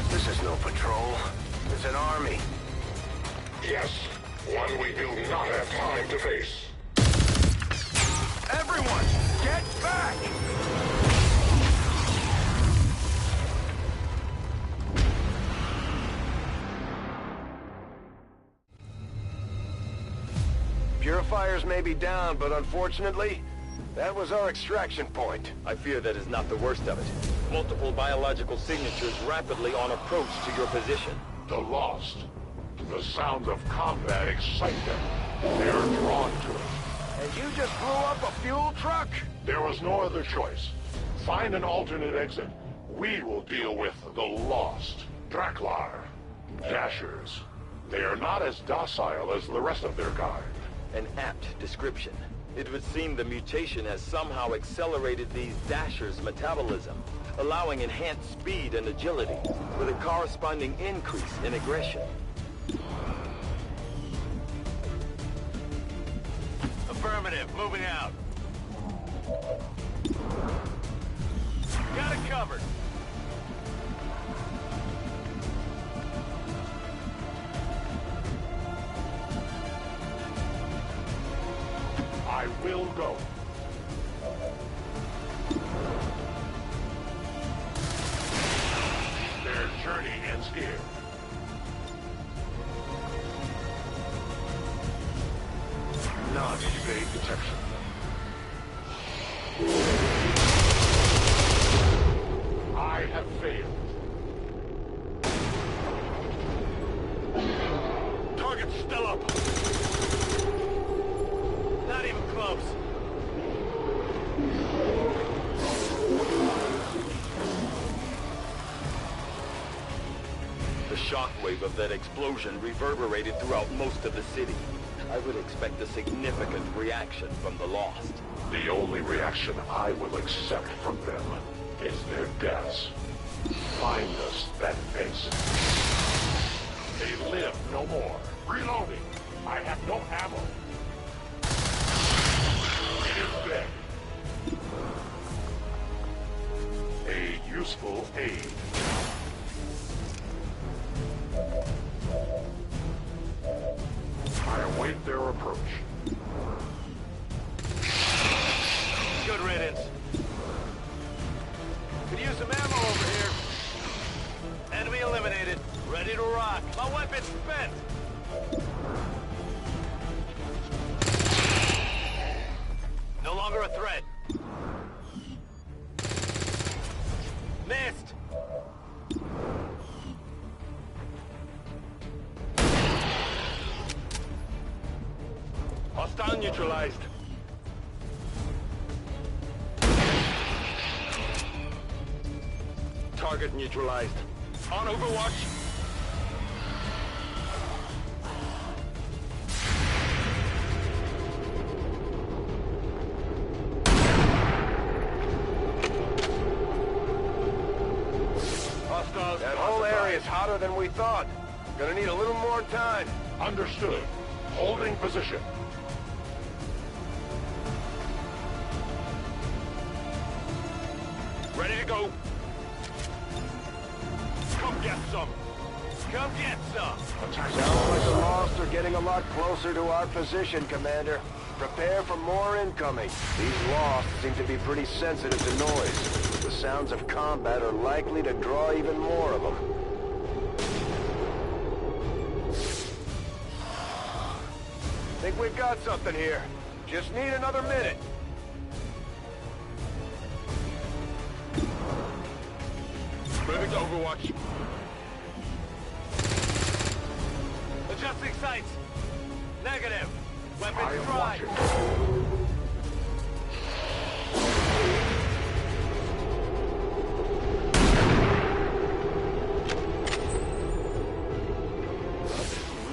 This is no patrol. It's an army. Yes, one we do not have time to face. Everyone, get back! Purifiers may be down, but unfortunately, that was our extraction point. I fear that is not the worst of it. Multiple biological signatures rapidly on approach to your position. The Lost. The sounds of combat excite them. They're drawn to it. And you just blew up a fuel truck? There was no other choice. Find an alternate exit. We will deal with the Lost. Draklar. Dashers. They are not as docile as the rest of their kind. An apt description. It would seem the mutation has somehow accelerated these Dashers' metabolism, allowing enhanced speed and agility, with a corresponding increase in aggression. Affirmative, moving out. Got it covered. I will go. Their journey ends here. Not evade detection. I have failed. Target's still up. Not even close. The shockwave of that explosion reverberated throughout most of the city. I would expect a significant reaction from the Lost. The only reaction I will accept from them is their deaths. Find us that base. They live no more. Reloading. I have no ammo. It is dead. A useful aid. I await their approach. Good riddance. Could use some ammo over here. Enemy eliminated. Ready to rock. My weapon's spent. No longer a threat. Missed. Hostile neutralized. Target neutralized. On Overwatch. That whole area is hotter than we thought. Gonna need a little more time. Understood. Holding position. Ready to go. Come get some. Come get some. Sounds like the Lost are getting a lot closer to our position, Commander. Prepare for more incoming. These Lost seem to be pretty sensitive to noise. The sounds of combat are likely to draw even more of them. Think we've got something here. Just need another minute. Moving to Overwatch. Adjusting sights. Negative. Weapons dry.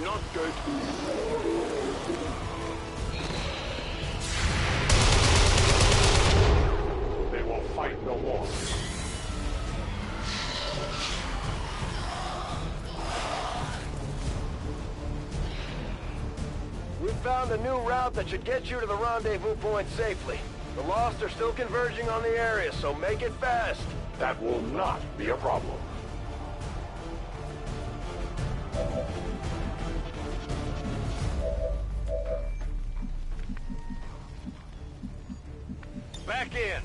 Not good. They will fight no more. We found a new route that should get you to the rendezvous point safely. The Lost are still converging on the area, so make it fast. That will not be a problem. Back in.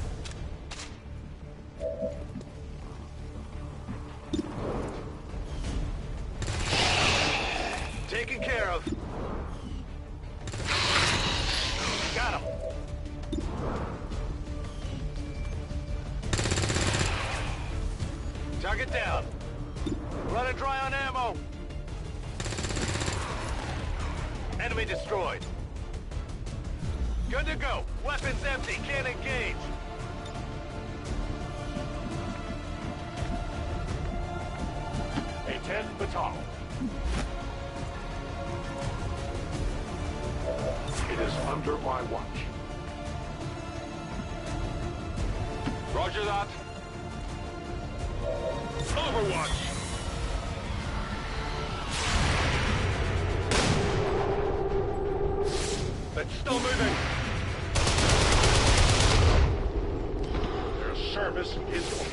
Taken care of. Got him. Target down. Running dry on ammo. Enemy destroyed. Good to go. Weapons empty. Can't engage. A 10 baton. It is under my watch. Roger that. Overwatch. It's still moving. Their service is over.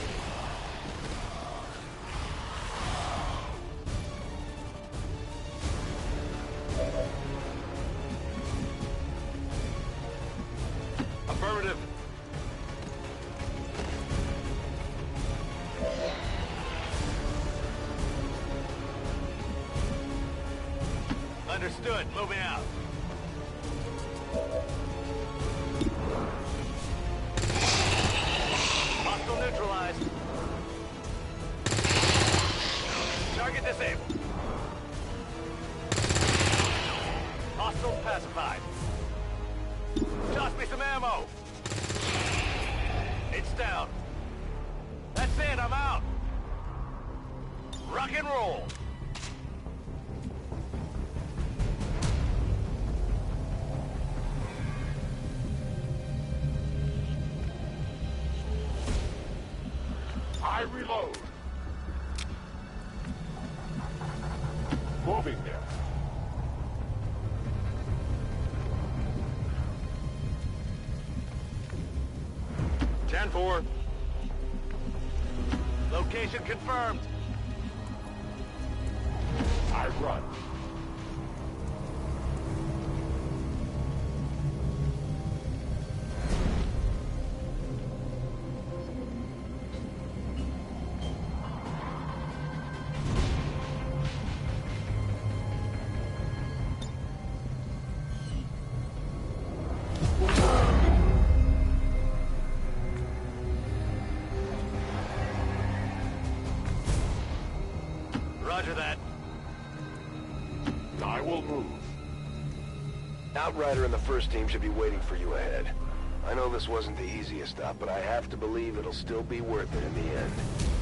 Affirmative. Understood. Moving out. Hostile neutralized. Target disabled. Hostile pacified. Toss me some ammo. It's down. That's it. I'm out. Rock and roll. I reload. Moving there. Ten-4. Location confirmed. I run. Roger that. I will move. Outrider and the first team should be waiting for you ahead. I know this wasn't the easiest stop, but I have to believe it'll still be worth it in the end.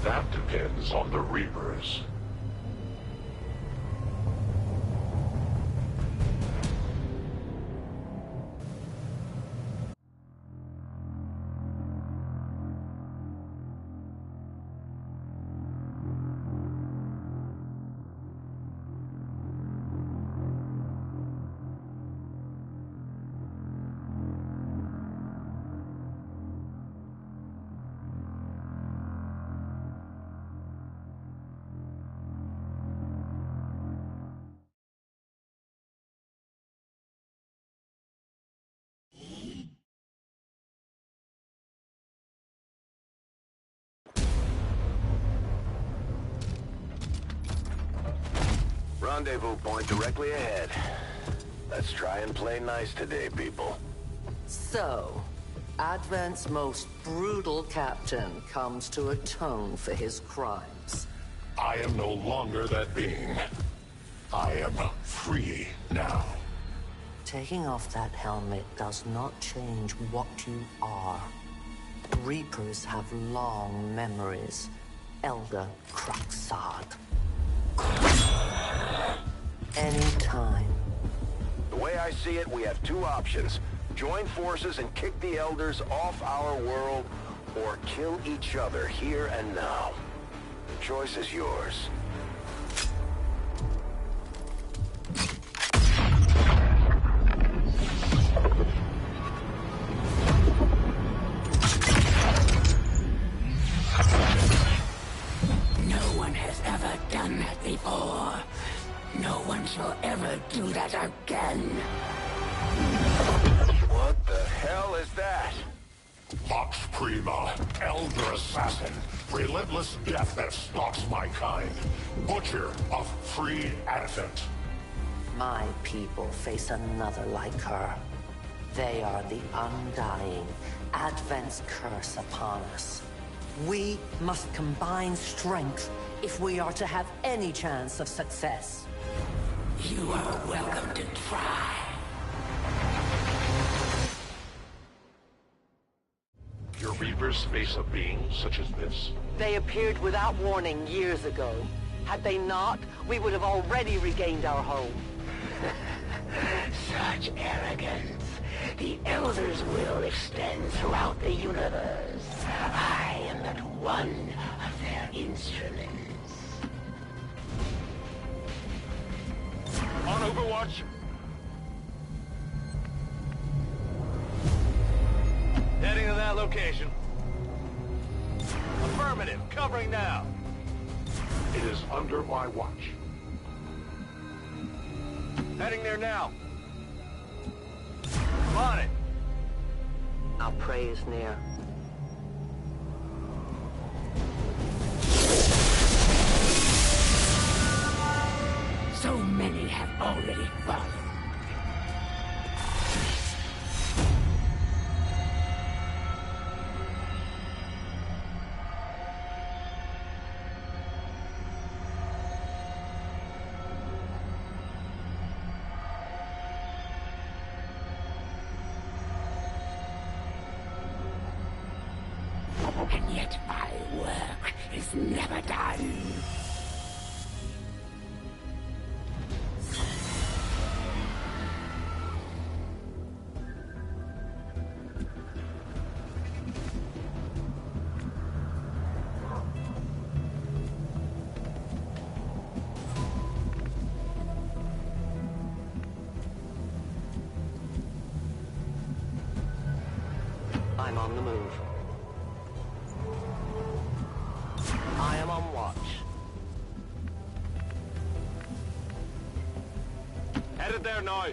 That depends on the Reapers. Rendezvous point directly ahead. Let's try and play nice today, people. So, Advent's most brutal captain comes to atone for his crimes. I am no longer that being. I am free now. Taking off that helmet does not change what you are. Reapers have long memories. Elder Kruxard. Anytime. The way I see it, we have two options. Join forces and kick the Elders off our world, or kill each other here and now. The choice is yours. No one has ever done that before. No one shall ever do that again. What the hell is that? Vox Prima, Elder Assassin, relentless death that stalks my kind. Butcher of free Advent. My people face another like her. They are the undying, Advent's curse upon us. We must combine strength if we are to have any chance of success. You are welcome to try. Your Reapers face a being such as this? They appeared without warning years ago. Had they not, we would have already regained our home. Such arrogance. The Elder's will extends throughout the universe. I am but one of their instruments. On Overwatch. Heading to that location. Affirmative. Covering now. It is under my watch. Heading there now. I'm on it. Our prey is near. So many have already fallen. And yet my work is never done. I'm on the move. I am on watch. Headed there now.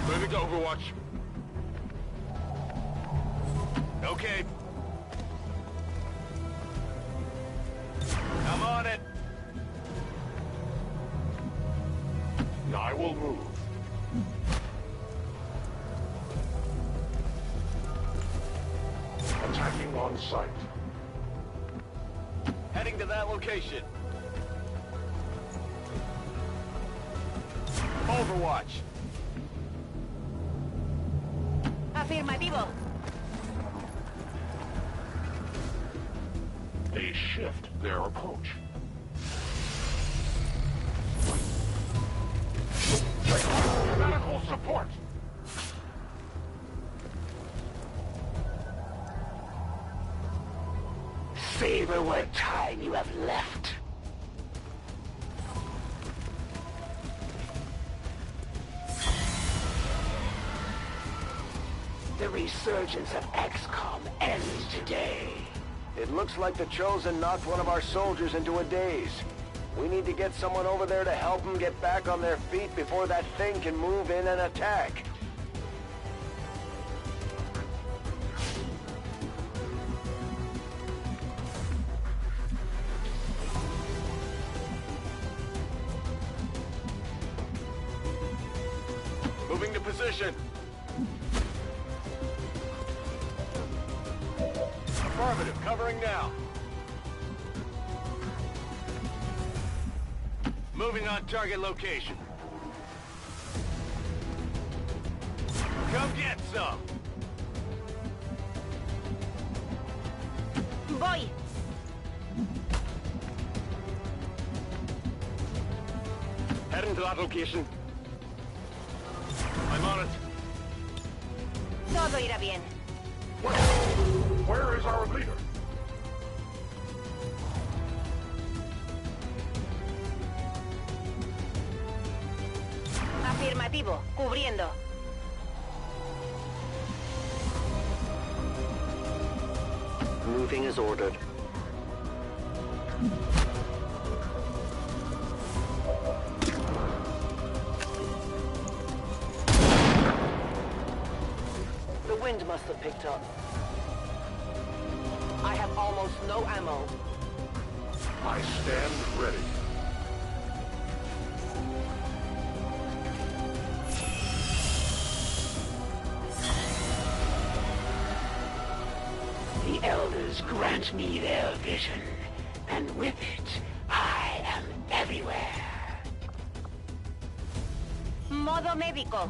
Moving to Overwatch. Okay. I'm on it. I will move. Attacking on sight. Heading to that location. Overwatch. Afirmativo. They shift their approach. Medical support! Savor what time you have left. The resurgence of XCOM ends today. It looks like the Chosen knocked one of our soldiers into a daze. We need to get someone over there to help them get back on their feet before that thing can move in and attack. location! Affirmative, covering now. Moving on target location. Come get some! Voy! Heading to that location. I'm on it. Todo irá bien. Where is our leader? Afirmativo, cubriendo. Moving as ordered. The wind must have picked up. I have almost no ammo. I stand ready. The Elders grant me their vision, and with it, I am everywhere. Modo médico.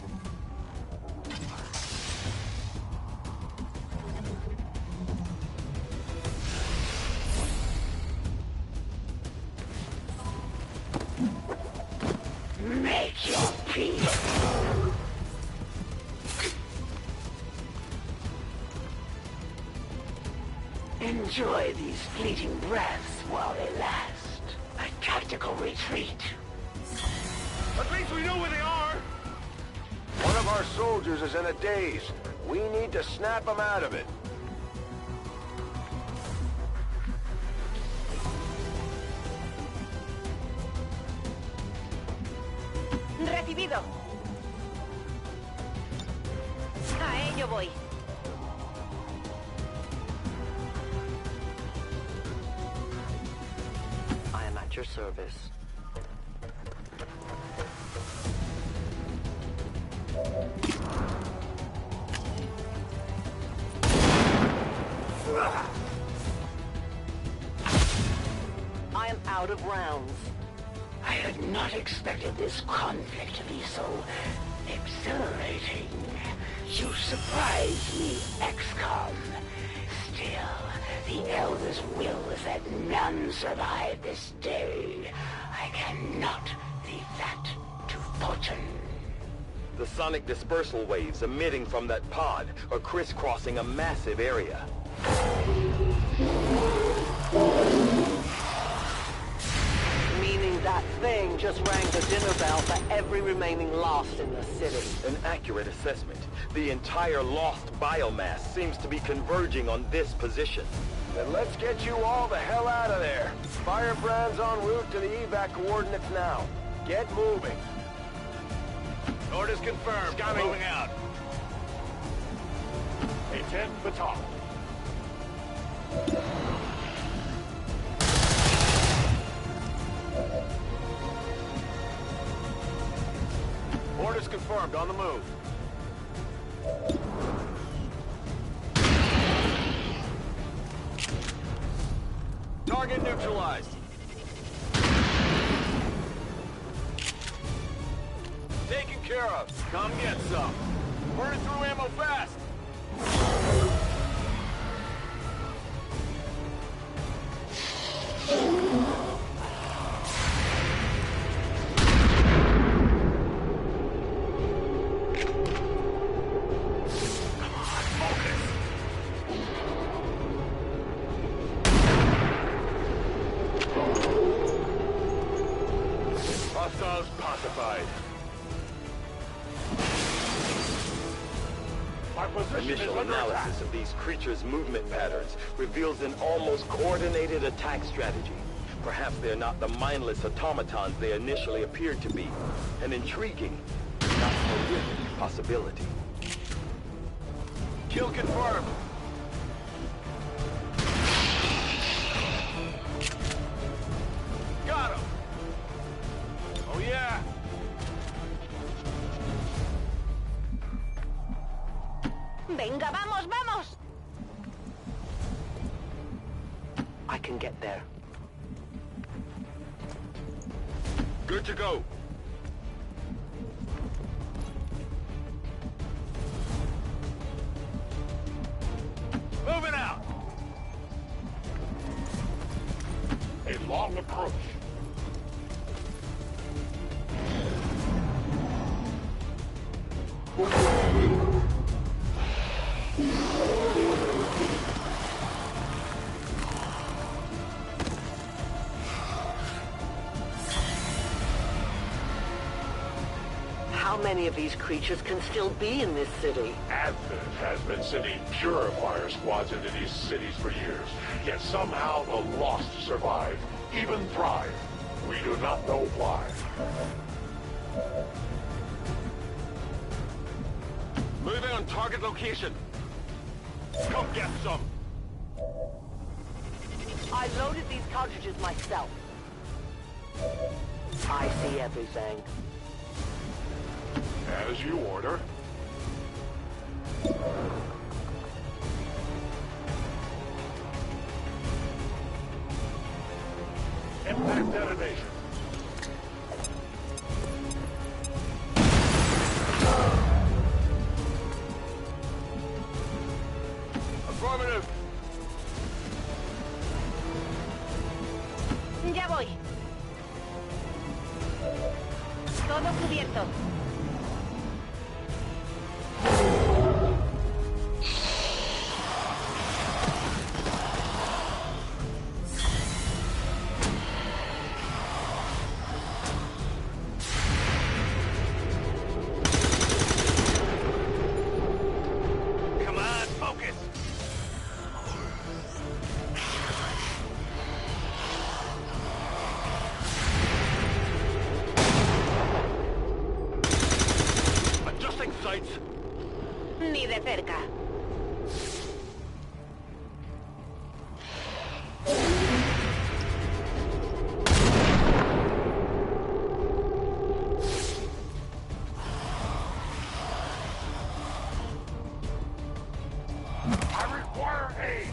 Make your peace. Enjoy these fleeting breaths while they last. A tactical retreat. At least we know where they are! One of our soldiers is in a daze. We need to snap him out of it. Recibido. A ello voy. I am at your service. I am out of rounds. I had not expected this conflict to be so exhilarating. You surprised me, XCOM. Still, the Elder's will is that none survive this day. I cannot leave that to fortune. The sonic dispersal waves emitting from that pod are crisscrossing a massive area. Meaning that thing just rang the dinner bell for every remaining Lost in the city. An accurate assessment. The entire Lost biomass seems to be converging on this position. Then let's get you all the hell out of there. Firebrand's en route to the evac coordinates now. Get moving. Orders confirmed. Moving out. A-10 Baton. Orders confirmed. On the move. Target neutralized. Taken care of. Come get some. Burning through ammo fast. Hostiles pacified. Initial analysis of these creatures' movement patterns reveals an almost coordinated attack strategy. Perhaps they're not the mindless automatons they initially appeared to be. An intriguing, not horrific possibility. Kill confirmed. Got him. Oh yeah. can get there. Good to go. Moving out. A long approach. How many of these creatures can still be in this city? Advent has been sending purifier squads into these cities for years, yet somehow the Lost survive, even thrive. We do not know why. Moving on target location. Come get some. I loaded these cartridges myself. I see everything. As you order. Impact detonation. Affirmative. Ya voy. Todo cubierto. Ni de cerca. I require aid.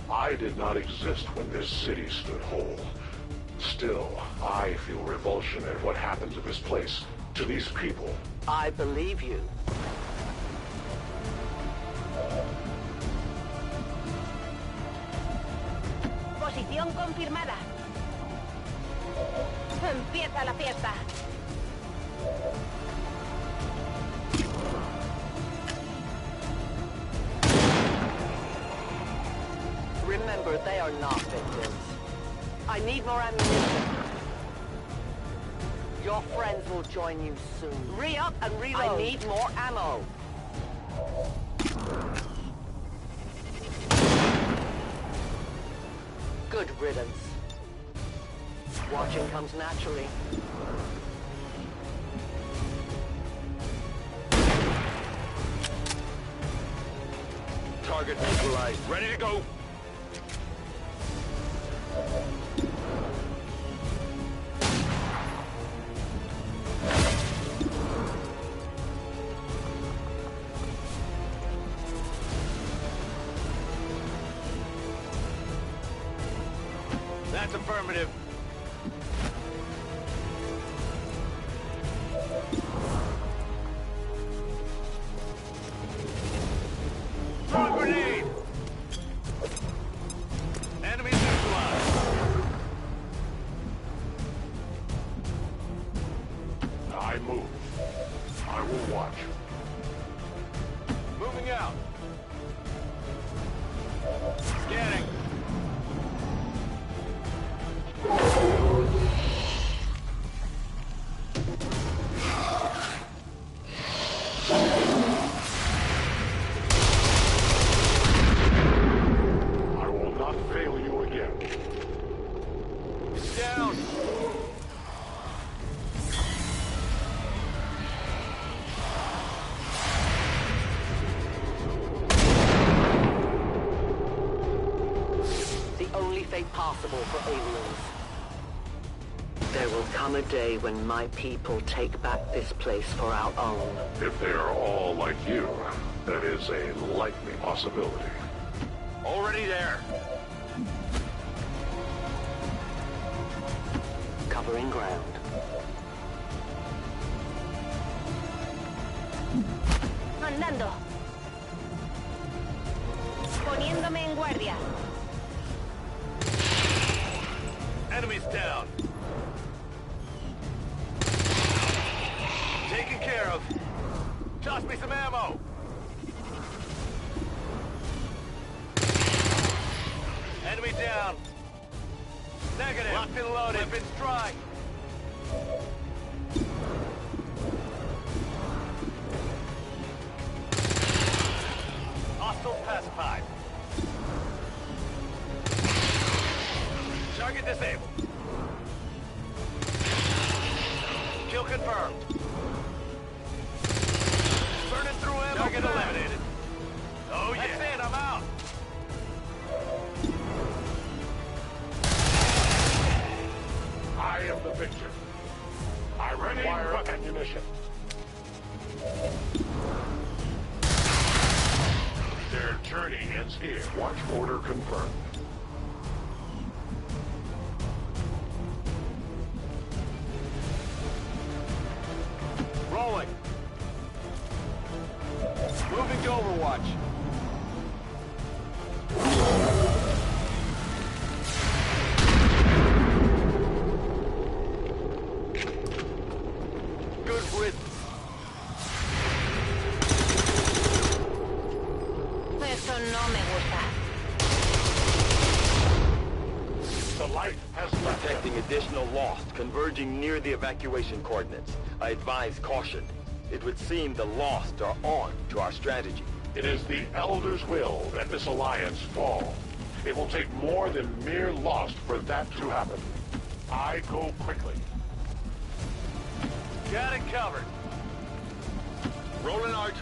I did not exist when this city stood whole. Still, I feel revulsion at what happened to this place, to these people. I believe you. Posición confirmada. Empieza la fiesta. Remember, they are not victims. I need more ammunition. Your friends will join you soon. Re-up and reload. I need more ammo. Good riddance. Watching comes naturally. Target neutralized. Ready to go. That's affirmative. Throw a grenade! Enemy neutralized. I move. I will watch. Moving out. Scanning. I will not fail you again. Down. The only fate possible for aliens. There will come a day when my people take back this place for our own. If they are all like you, that is a likely possibility. Already there. covering ground. Andando. Poniéndome en guardia. Enemies down. Taken care of. Toss me some ammo. Enemy down. Negative. Locked and loaded. Weapons dry. Hostile pacified. Target disabled. Kill confirmed. Burning through ammo. Target eliminated. Oh yeah. That's it, I'm out. I am the victor. I require ammunition. Their journey ends here. Watch order confirmed. Rolling. Moving to Overwatch. Good riddance. Eso no me gusta. The light has left. Detecting additional Lost converging near the evacuation coordinates. I advise caution. It would seem the Lost are on to our strategy. It is the Elder's will that this alliance fall. It will take more than mere Lost for that to happen. I go quickly. Got it covered. Rolling out.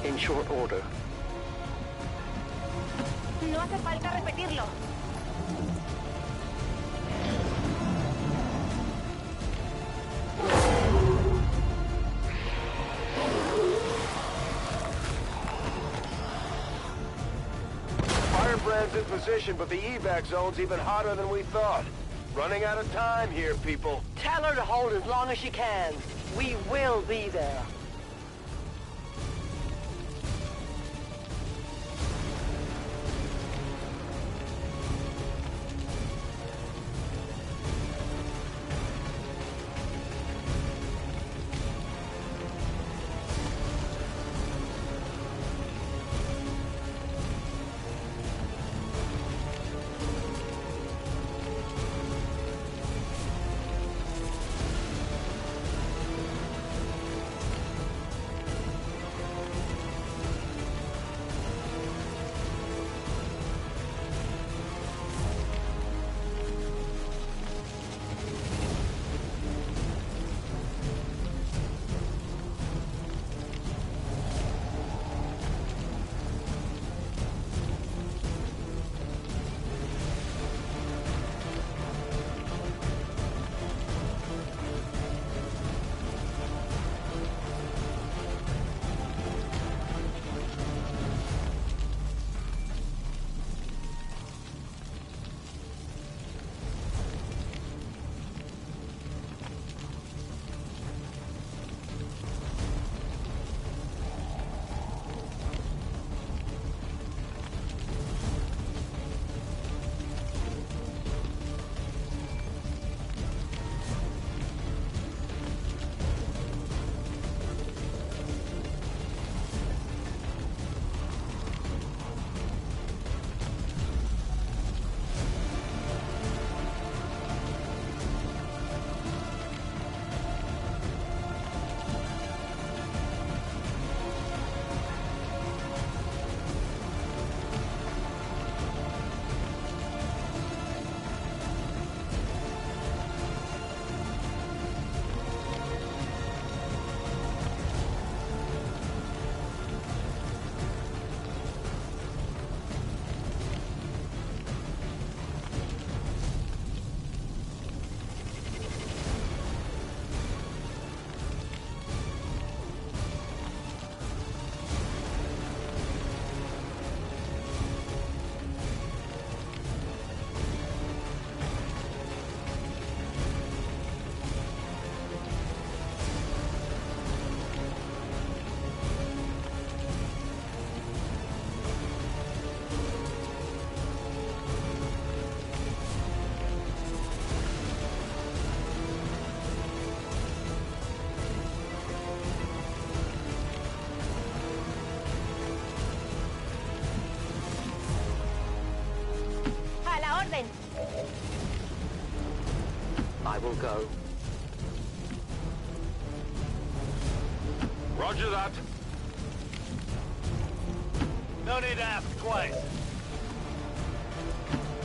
In short order. No hace falta repetirlo. Firebrand's in position, but the evac zone's even hotter than we thought. Running out of time here, people. Tell her to hold as long as she can. We will be there. I will go. Roger that. No need to ask twice.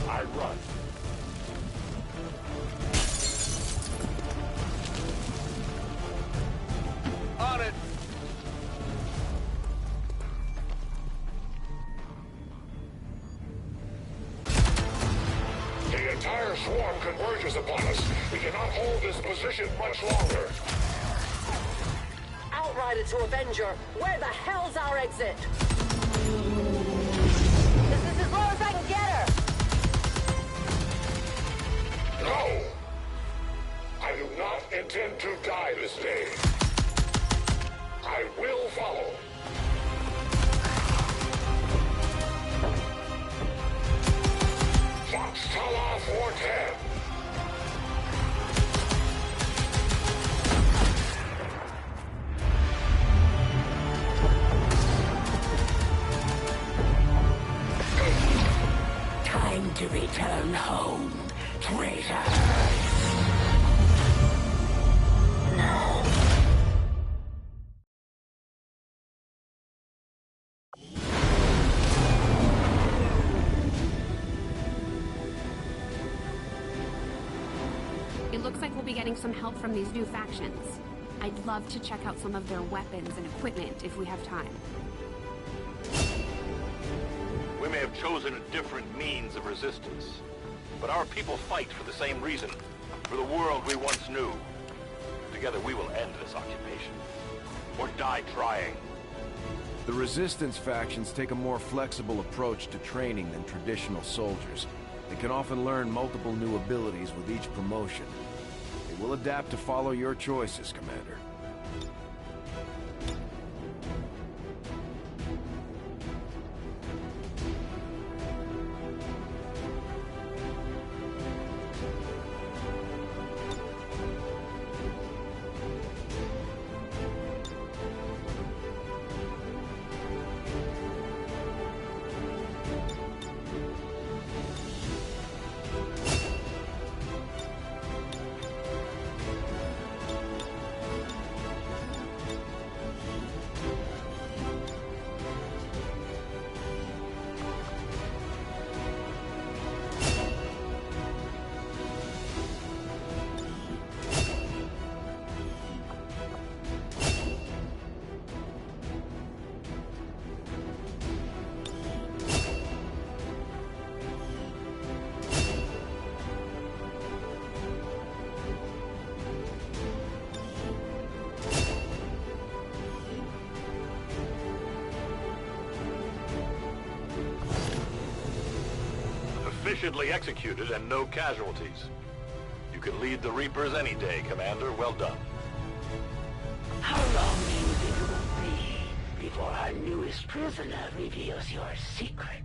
I run. On it. The entire swarm converges upon us. We cannot hold this position much longer. Outrider to Avenger, where the hell's our exit? This is as low as I can get her. No! I do not intend to die this day. I will follow. Foxtala 410. Time to return home, traitor. No. It looks like we'll be getting some help from these new factions. I'd love to check out some of their weapons and equipment if we have time. We may have chosen a different means of resistance, but our people fight for the same reason, for the world we once knew. Together we will end this occupation, or die trying. The Resistance factions take a more flexible approach to training than traditional soldiers. They can often learn multiple new abilities with each promotion. They will adapt to follow your choices, Commander. Efficiently executed and no casualties. You can lead the Reapers any day, Commander. Well done. How long do you think it will be before our newest prisoner reveals your secrets?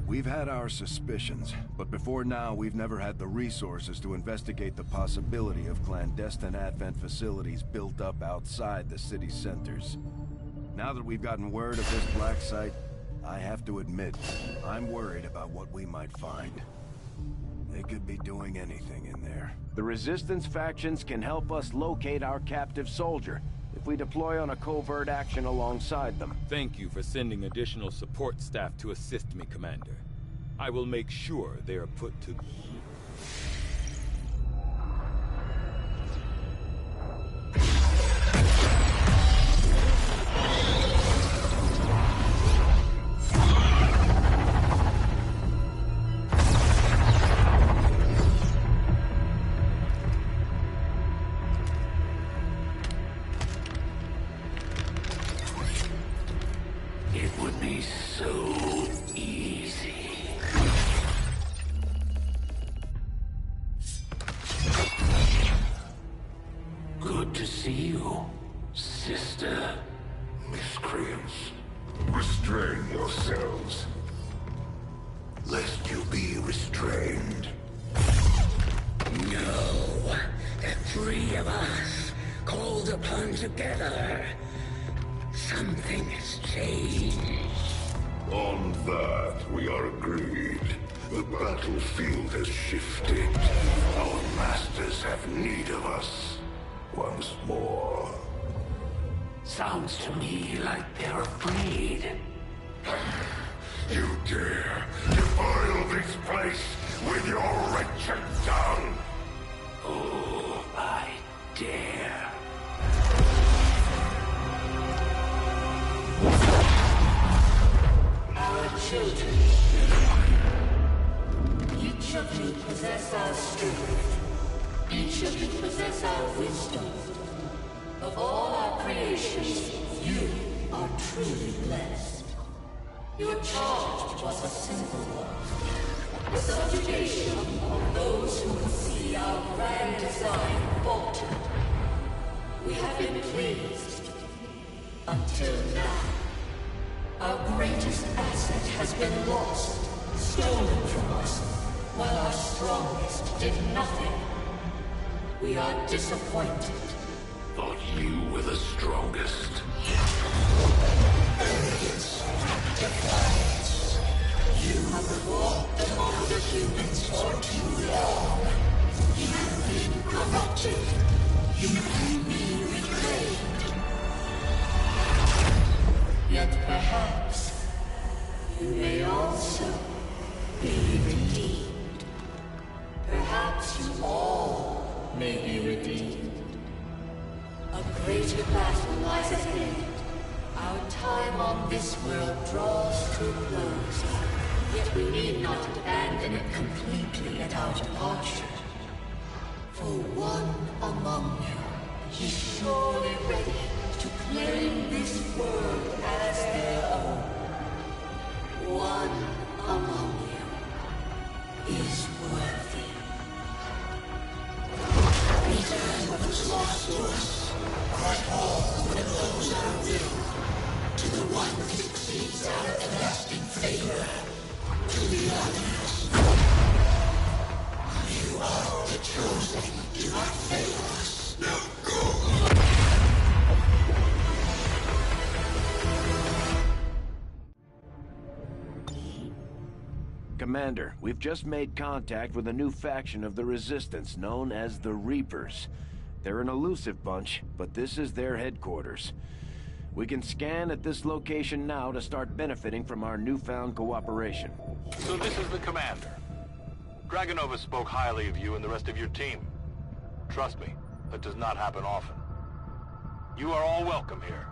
We've had our suspicions, but before now we've never had the resources to investigate the possibility of clandestine Advent facilities built up outside the city centers. Now that we've gotten word of this black site, I have to admit, I'm worried about what we might find. They could be doing anything in there. The Resistance factions can help us locate our captive soldier if we deploy on a covert action alongside them. Thank you for sending additional support staff to assist me, Commander. I will make sure they are put to... It would be so easy. clung together. Something has changed. On that, we are agreed. The battlefield has shifted. Our masters have need of us once more. Sounds to me like they're afraid. You dare defile this place with your wretched tongue? Oh, I dare. Our children. Each of you possess our strength. Each of you possess our wisdom. Of all our creations, you are truly blessed. Your charge was a simple one. The subjugation of those who would see our grand design falter. We have been pleased. Until now. Our greatest asset has been lost, stolen from us, while our strongest did nothing. We are disappointed. Thought you were the strongest. Arrogance, defiance. You have walked among the humans for too long. You've been corrupted. You can be reclaimed. Yet perhaps you may also be redeemed. Perhaps you all may be redeemed. A greater battle lies ahead. Our time on this world draws to a close. Yet we need not abandon it completely at our departure. For one among you is surely ready to claim this world as their own. One among you is worthy. Return what was lost to us. But all would oppose our will to the one that exceeds our everlasting favor, to the others. You are the chosen. Do not fail us. Now go. Commander, we've just made contact with a new faction of the Resistance known as the Reapers. They're an elusive bunch, but this is their headquarters. We can scan at this location now to start benefiting from our newfound cooperation. So this is the commander. Dragonova spoke highly of you and the rest of your team. Trust me, that does not happen often. You are all welcome here.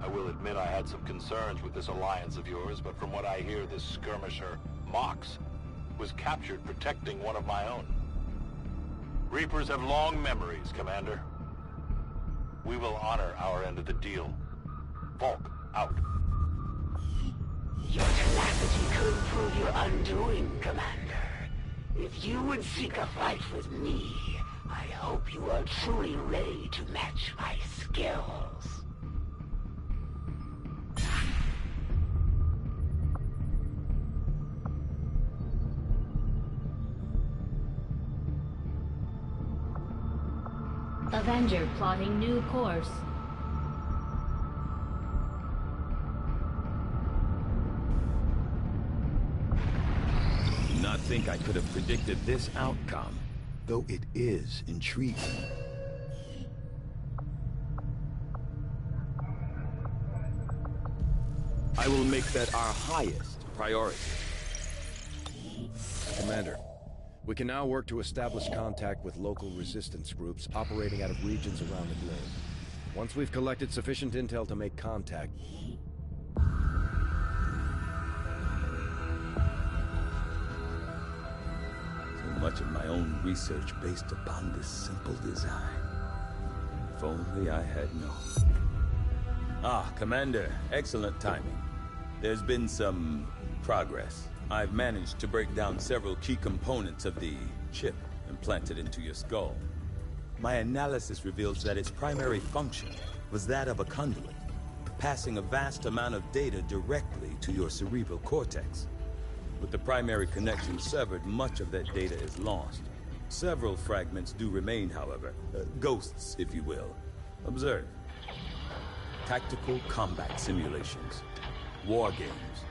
I will admit I had some concerns with this alliance of yours, but from what I hear, this skirmisher, Mox, was captured protecting one of my own. Reapers have long memories, Commander. We will honor our end of the deal. Volk, out. Your tenacity could prove your undoing, Commander. If you would seek a fight with me, I hope you are truly ready to match my skills. Avenger plotting new course. Do not think I could have predicted this outcome, though it is intriguing. I will make that our highest priority. Commander, we can now work to establish contact with local resistance groups operating out of regions around the globe. Once we've collected sufficient intel to make contact, so much of my own research based upon this simple design. If only I had known. Ah, Commander, excellent timing. There's been some progress. I've managed to break down several key components of the chip implanted into your skull. My analysis reveals that its primary function was that of a conduit, passing a vast amount of data directly to your cerebral cortex. With the primary connection severed, much of that data is lost. Several fragments do remain, however. Ghosts, if you will. Observe. Tactical combat simulations. War games.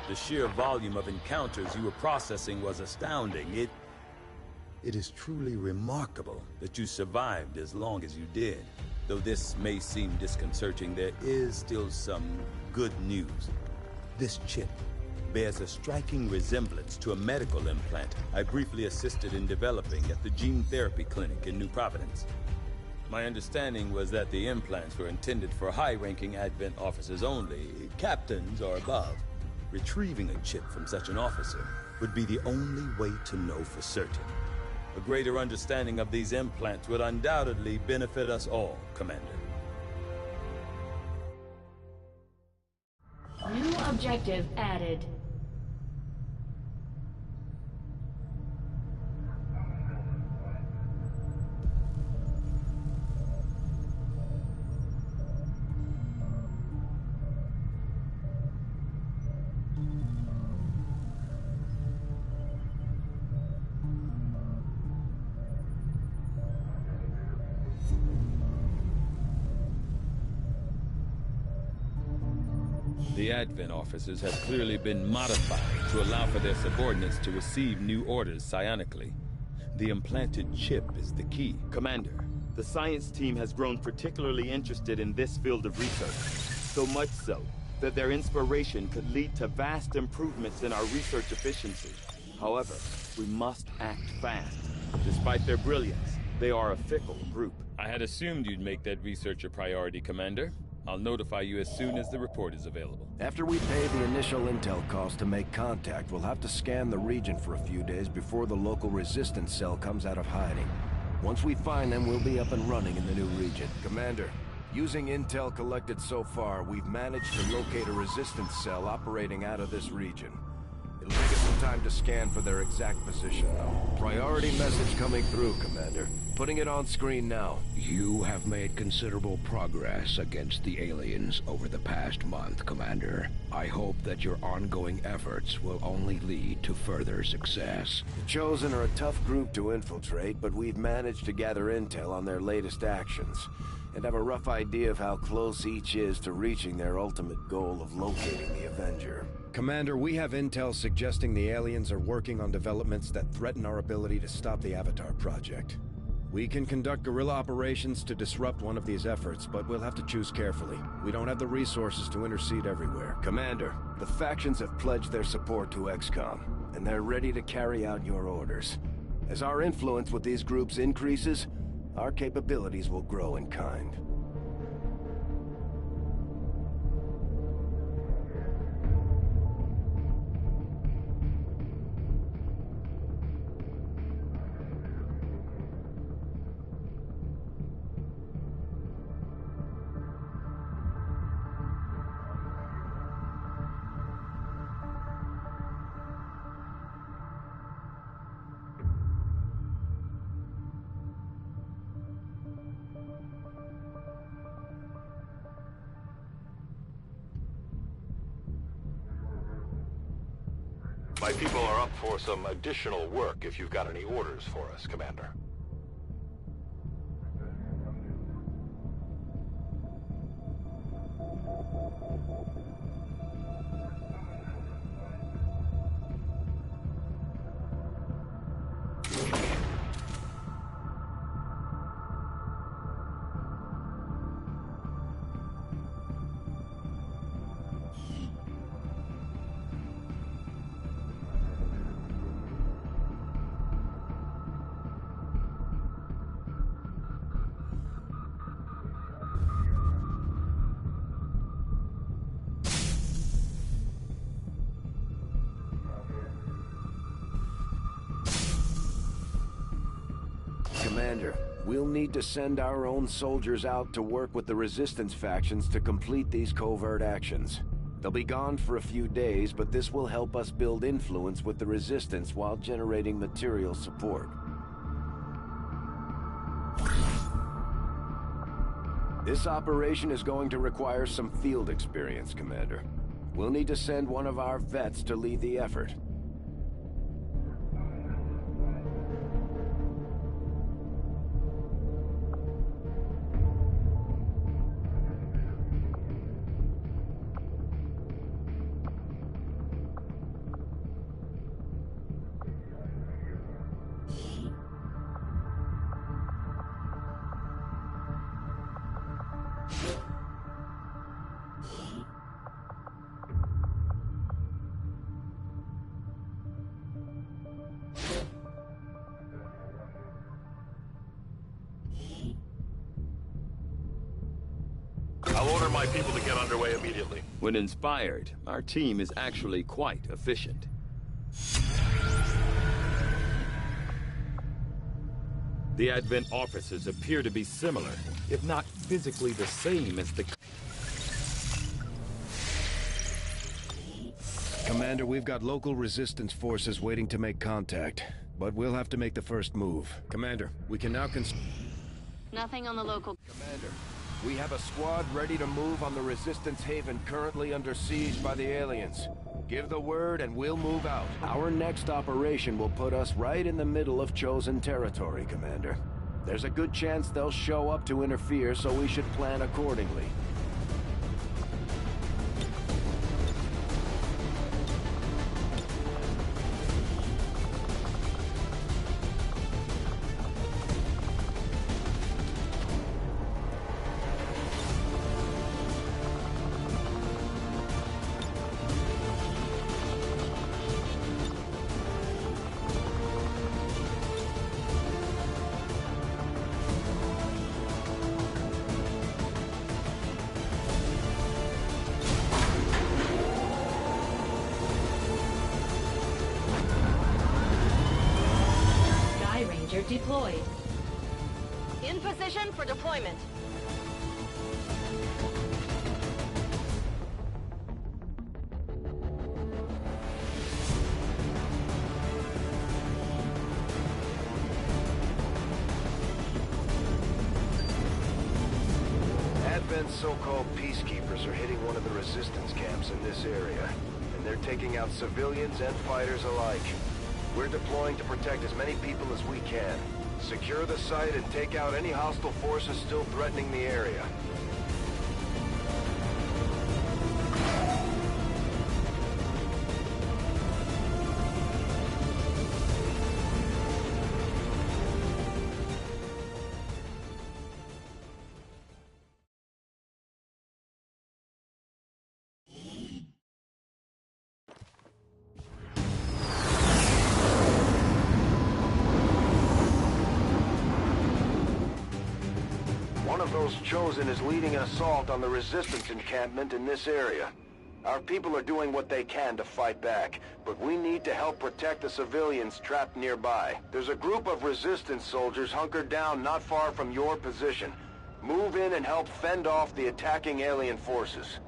The sheer volume of encounters you were processing was astounding. It is truly remarkable that you survived as long as you did. Though this may seem disconcerting, there is still some good news. This chip bears a striking resemblance to a medical implant I briefly assisted in developing at the gene therapy clinic in New Providence. My understanding was that the implants were intended for high-ranking Advent officers only, captains or above. Retrieving a chip from such an officer would be the only way to know for certain. A greater understanding of these implants would undoubtedly benefit us all, Commander. New objective added. The Advent officers have clearly been modified to allow for their subordinates to receive new orders psionically. The implanted chip is the key. Commander, the science team has grown particularly interested in this field of research. So much so that their inspiration could lead to vast improvements in our research efficiency. However, we must act fast. Despite their brilliance, they are a fickle group. I had assumed you'd make that research a priority, Commander. I'll notify you as soon as the report is available. After we pay the initial intel cost to make contact, we'll have to scan the region for a few days before the local resistance cell comes out of hiding. Once we find them, we'll be up and running in the new region. Commander, using intel collected so far, we've managed to locate a resistance cell operating out of this region. It'll take us some time to scan for their exact position, though. Priority message coming through, Commander. Putting it on screen now. You have made considerable progress against the aliens over the past month, Commander. I hope that your ongoing efforts will only lead to further success. The Chosen are a tough group to infiltrate, but we've managed to gather intel on their latest actions, and have a rough idea of how close each is to reaching their ultimate goal of locating the Avenger. Commander, we have intel suggesting the aliens are working on developments that threaten our ability to stop the Avatar project. We can conduct guerrilla operations to disrupt one of these efforts, but we'll have to choose carefully. We don't have the resources to intercede everywhere. Commander, the factions have pledged their support to XCOM, and they're ready to carry out your orders. As our influence with these groups increases, our capabilities will grow in kind. My people are up for some additional work if you've got any orders for us, Commander. Commander, we'll need to send our own soldiers out to work with the Resistance factions to complete these covert actions. They'll be gone for a few days, but this will help us build influence with the Resistance while generating material support. This operation is going to require some field experience, Commander. We'll need to send one of our vets to lead the effort. my people to get underway immediately. When inspired, our team is actually quite efficient. The Advent offices appear to be similar, if not physically the same as the... Commander, we've got local resistance forces waiting to make contact, but we'll have to make the first move. Commander, we can now Nothing on the local... Commander, we have a squad ready to move on the Resistance Haven currently under siege by the aliens. Give the word and we'll move out. Our next operation will put us right in the middle of chosen territory, Commander. There's a good chance they'll show up to interfere, so we should plan accordingly. Deployed. In position for deployment. Advent's so-called peacekeepers are hitting one of the resistance camps in this area, and they're taking out civilians and fighters alike. We're deploying to protect as many people as we can. Secure the site and take out any hostile forces still threatening the area. One of those chosen is leading an assault on the resistance encampment in this area. Our people are doing what they can to fight back, but we need to help protect the civilians trapped nearby. There's a group of resistance soldiers hunkered down not far from your position. Move in and help fend off the attacking alien forces.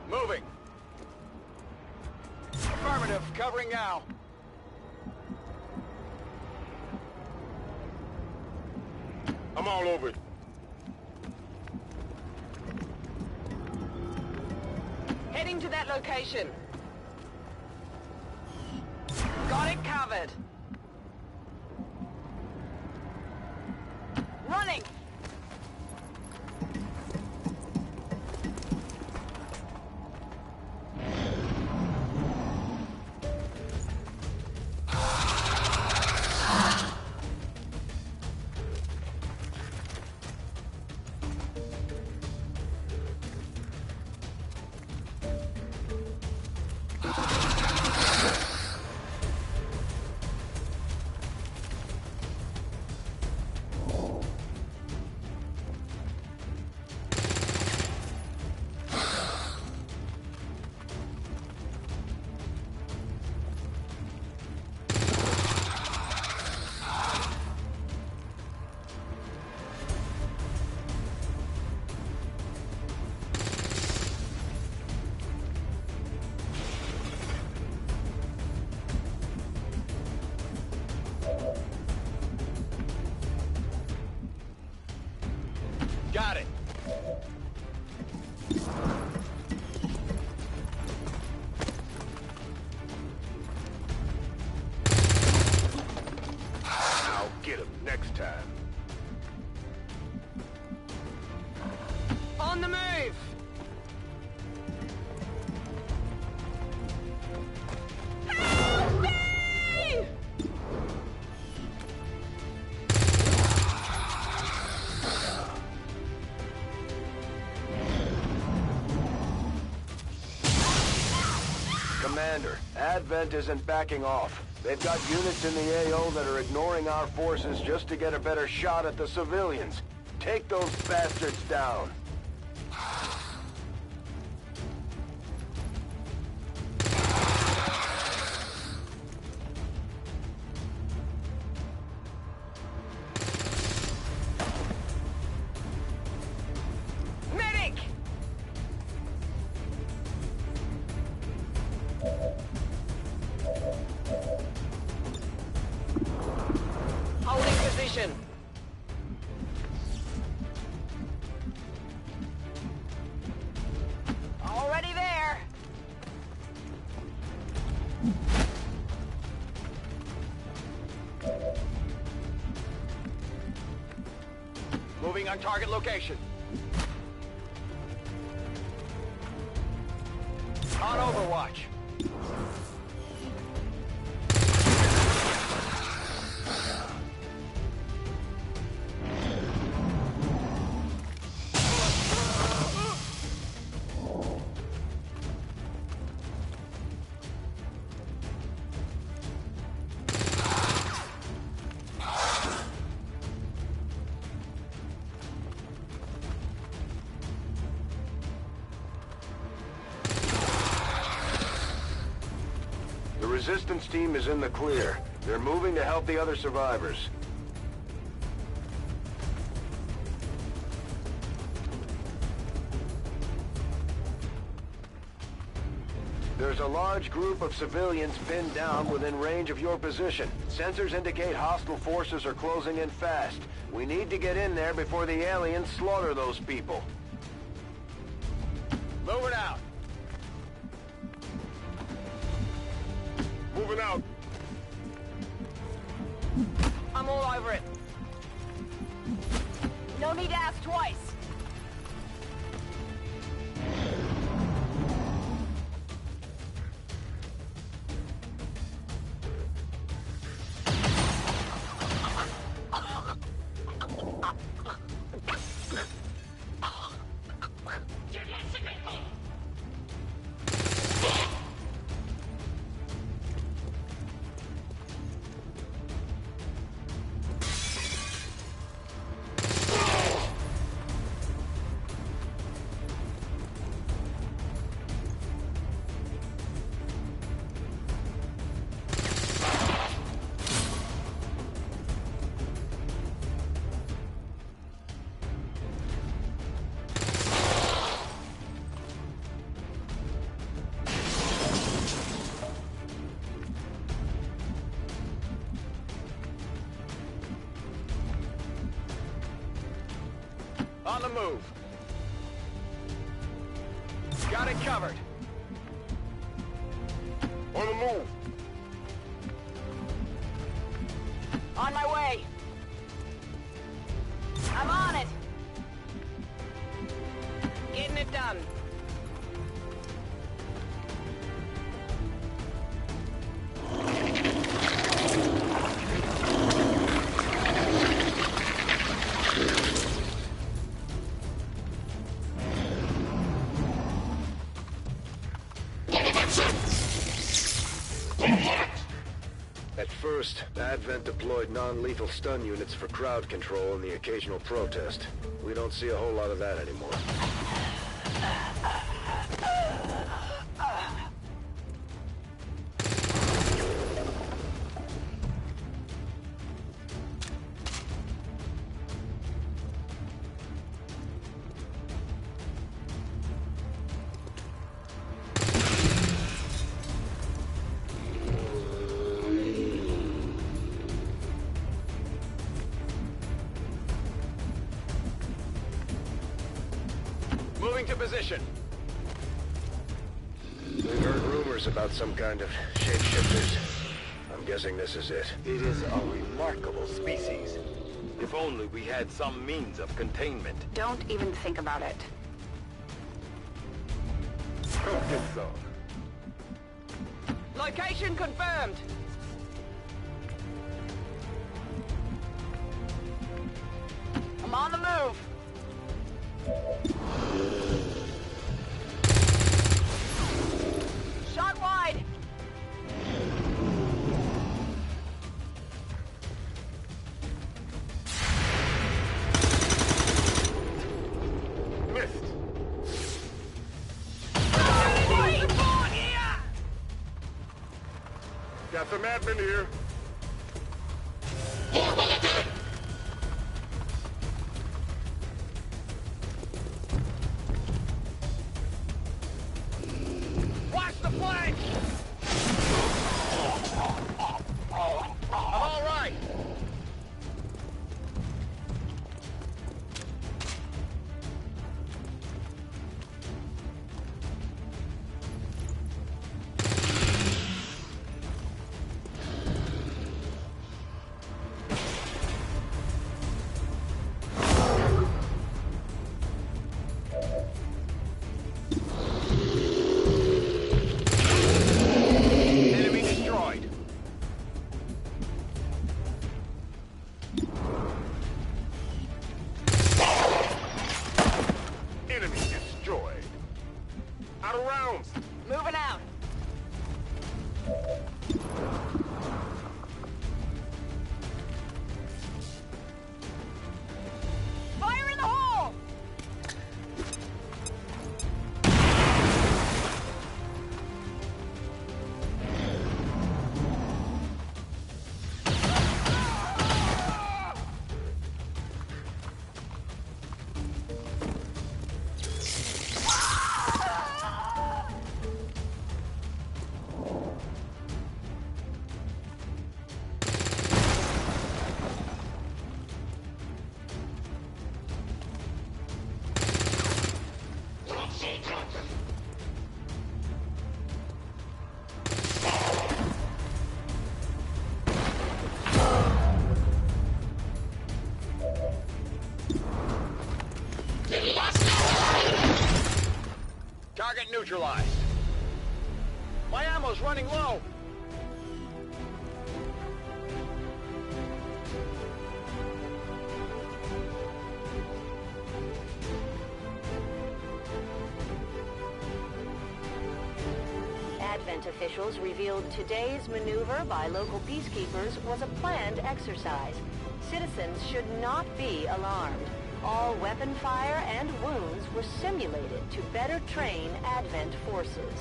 Moving. Affirmative, covering now. I'm all over it. Heading to that location. Got it covered. Running! Got it. I'll get him next time. On the move! Help me! Commander, Advent isn't backing off. They've got units in the AO that are ignoring our forces just to get a better shot at the civilians. Take those bastards down. Medic! Holding position. Already there. Moving on target location. On Overwatch. The resistance team is in the clear. They're moving to help the other survivors. There's a large group of civilians pinned down within range of your position. Sensors indicate hostile forces are closing in fast. We need to get in there before the aliens slaughter those people. Moving out. Moving out. I'm all over it. No need to ask twice. On the move. Got it covered. On the move. On my way. I'm on it. Getting it done. At first, Advent deployed non-lethal stun units for crowd control and the occasional protest. We don't see a whole lot of that anymore. position. We've heard rumors about some kind of shapeshifters. I'm guessing this is it. It is a remarkable species. If only we had some means of containment. Don't even think about it. Focus zone. Location confirmed. I'm on the move. Shot wide. Missed. Got some admin here. Watch the flank. I'm all right. Enemy destroyed. Enemy destroyed. Out of rounds. Moving out. Fire in the hole! Target neutralized. My ammo's running low. Advent officials revealed today's maneuver by local peacekeepers was a planned exercise. Citizens should not be alarmed. All weapon fire and wounds were simulated to better train Advent forces.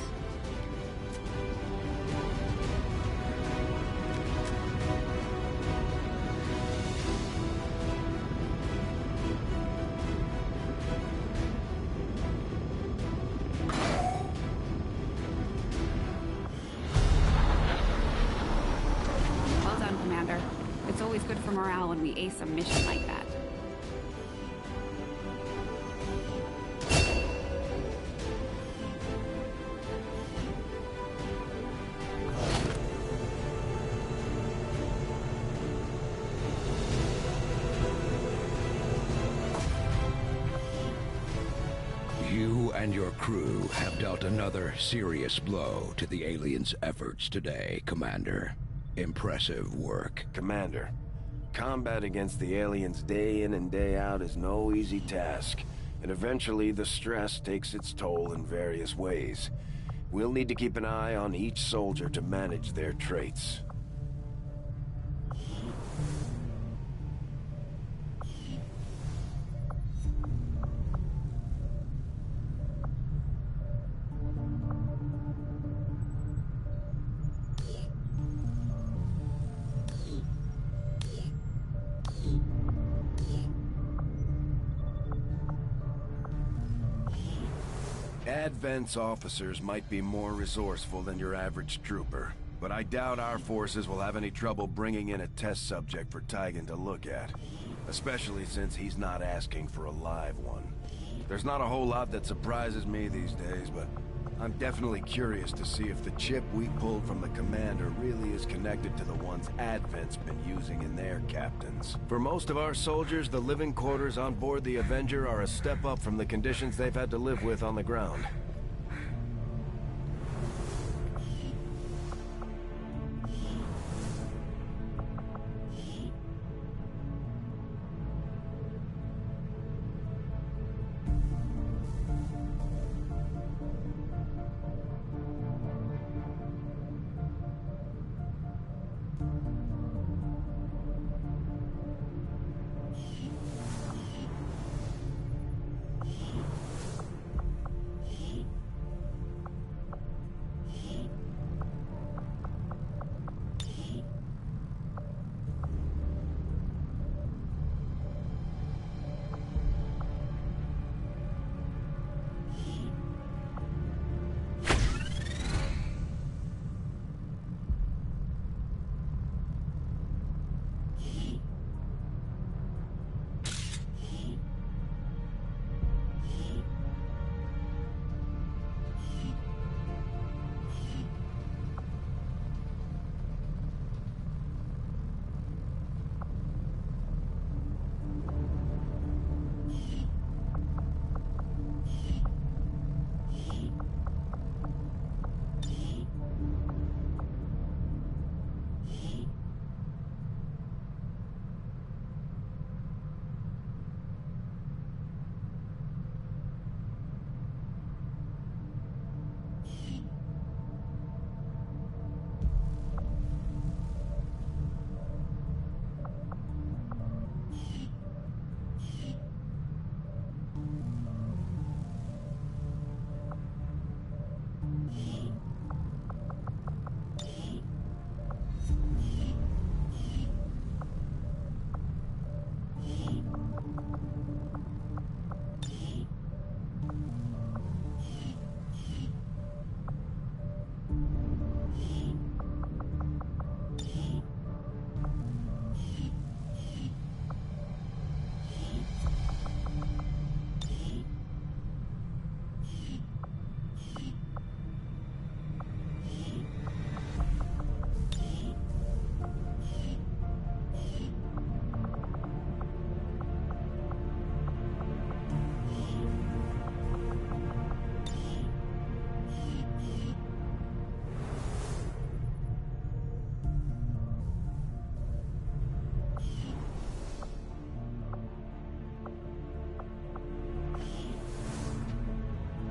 Well done, Commander. It's always good for morale when we ace a mission like that. You and your crew have dealt another serious blow to the aliens' efforts today, Commander. Impressive work. Commander, combat against the aliens day in and day out is no easy task, and eventually the stress takes its toll in various ways. We'll need to keep an eye on each soldier to manage their traits. Advent's officers might be more resourceful than your average trooper, but I doubt our forces will have any trouble bringing in a test subject for Tygan to look at, especially since he's not asking for a live one. There's not a whole lot that surprises me these days, but I'm definitely curious to see if the chip we pulled from the commander really is connected to the ones Advent's been using in their captains. For most of our soldiers, the living quarters on board the Avenger are a step up from the conditions they've had to live with on the ground.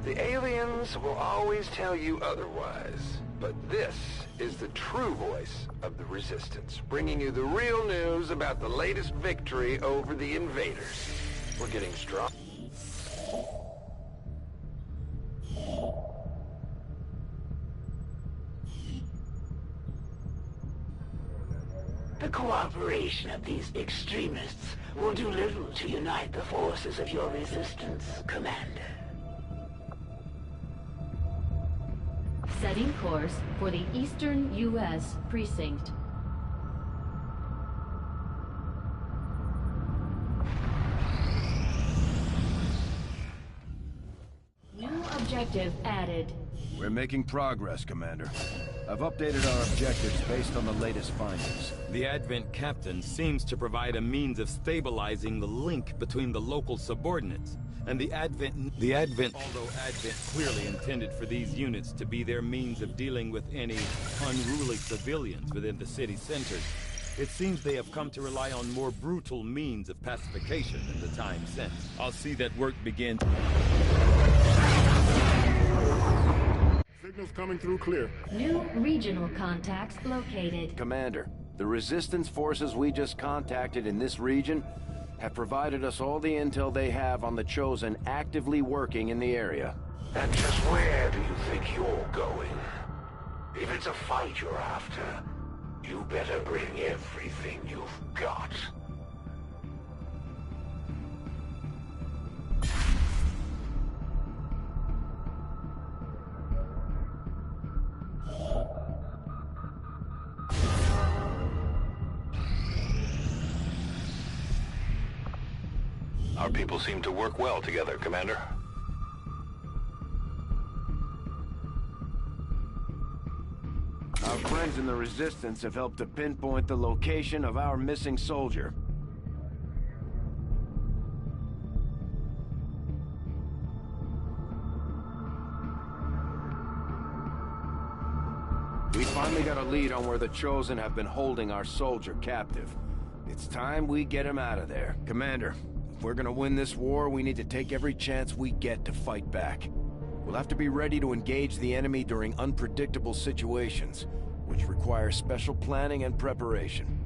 The aliens will always tell you otherwise, but this is the true voice of the Resistance, bringing you the real news about the latest victory over the invaders. We're getting strong. The cooperation of these extremists will do little to unite the forces of your resistance, Commander. Setting course for the Eastern U.S. Precinct. New objective added. We're making progress, Commander. I've updated our objectives based on the latest findings. The Advent captain seems to provide a means of stabilizing the link between the local subordinates and the Advent. Although Advent clearly intended for these units to be their means of dealing with any unruly civilians within the city centers, it seems they have come to rely on more brutal means of pacification in the time since. I'll see that work begin. Signals coming through clear. New regional contacts located. Commander, the Resistance forces we just contacted in this region have provided us all the intel they have on the Chosen actively working in the area. And just where do you think you're going? If it's a fight you're after, you better bring everything you've got. Our people seem to work well together, Commander. Our friends in the Resistance have helped to pinpoint the location of our missing soldier. We finally got a lead on where the Chosen have been holding our soldier captive. It's time we get him out of there. Commander, if we're gonna win this war, we need to take every chance we get to fight back. We'll have to be ready to engage the enemy during unpredictable situations, which require special planning and preparation.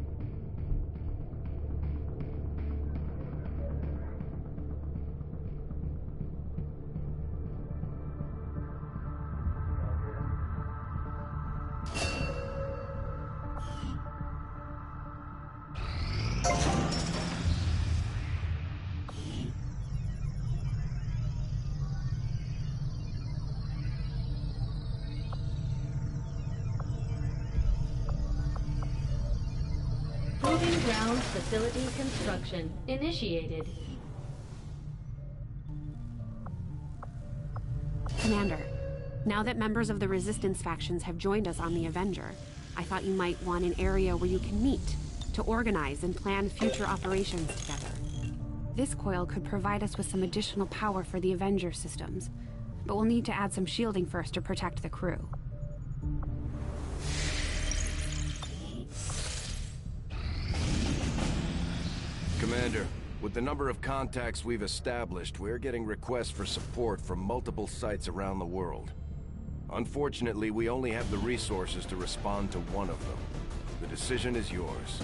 Proving ground facility construction initiated. Commander, now that members of the Resistance factions have joined us on the Avenger, I thought you might want an area where you can meet, to organize and plan future operations together. This coil could provide us with some additional power for the Avenger systems, but we'll need to add some shielding first to protect the crew. Commander, with the number of contacts we've established, we're getting requests for support from multiple sites around the world. Unfortunately, we only have the resources to respond to one of them. The decision is yours.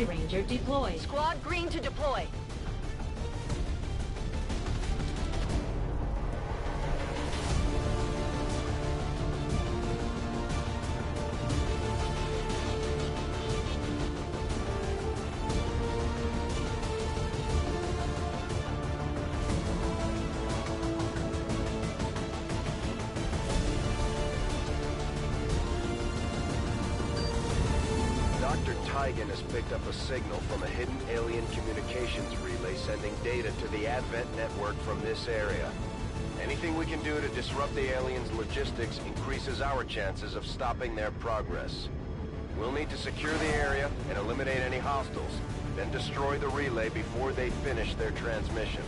Ranger deployed. Squad green to deploy. Dr. Tygan has picked up a signal from a hidden alien communications relay sending data to the Advent network from this area. Anything we can do to disrupt the aliens' logistics increases our chances of stopping their progress. We'll need to secure the area and eliminate any hostiles, then destroy the relay before they finish their transmission.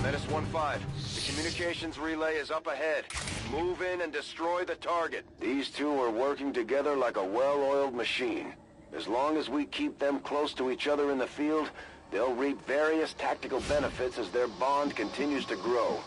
Menace 1-5, the communications relay is up ahead. Move in and destroy the target. These two are working together like a well-oiled machine. As long as we keep them close to each other in the field, they'll reap various tactical benefits as their bond continues to grow.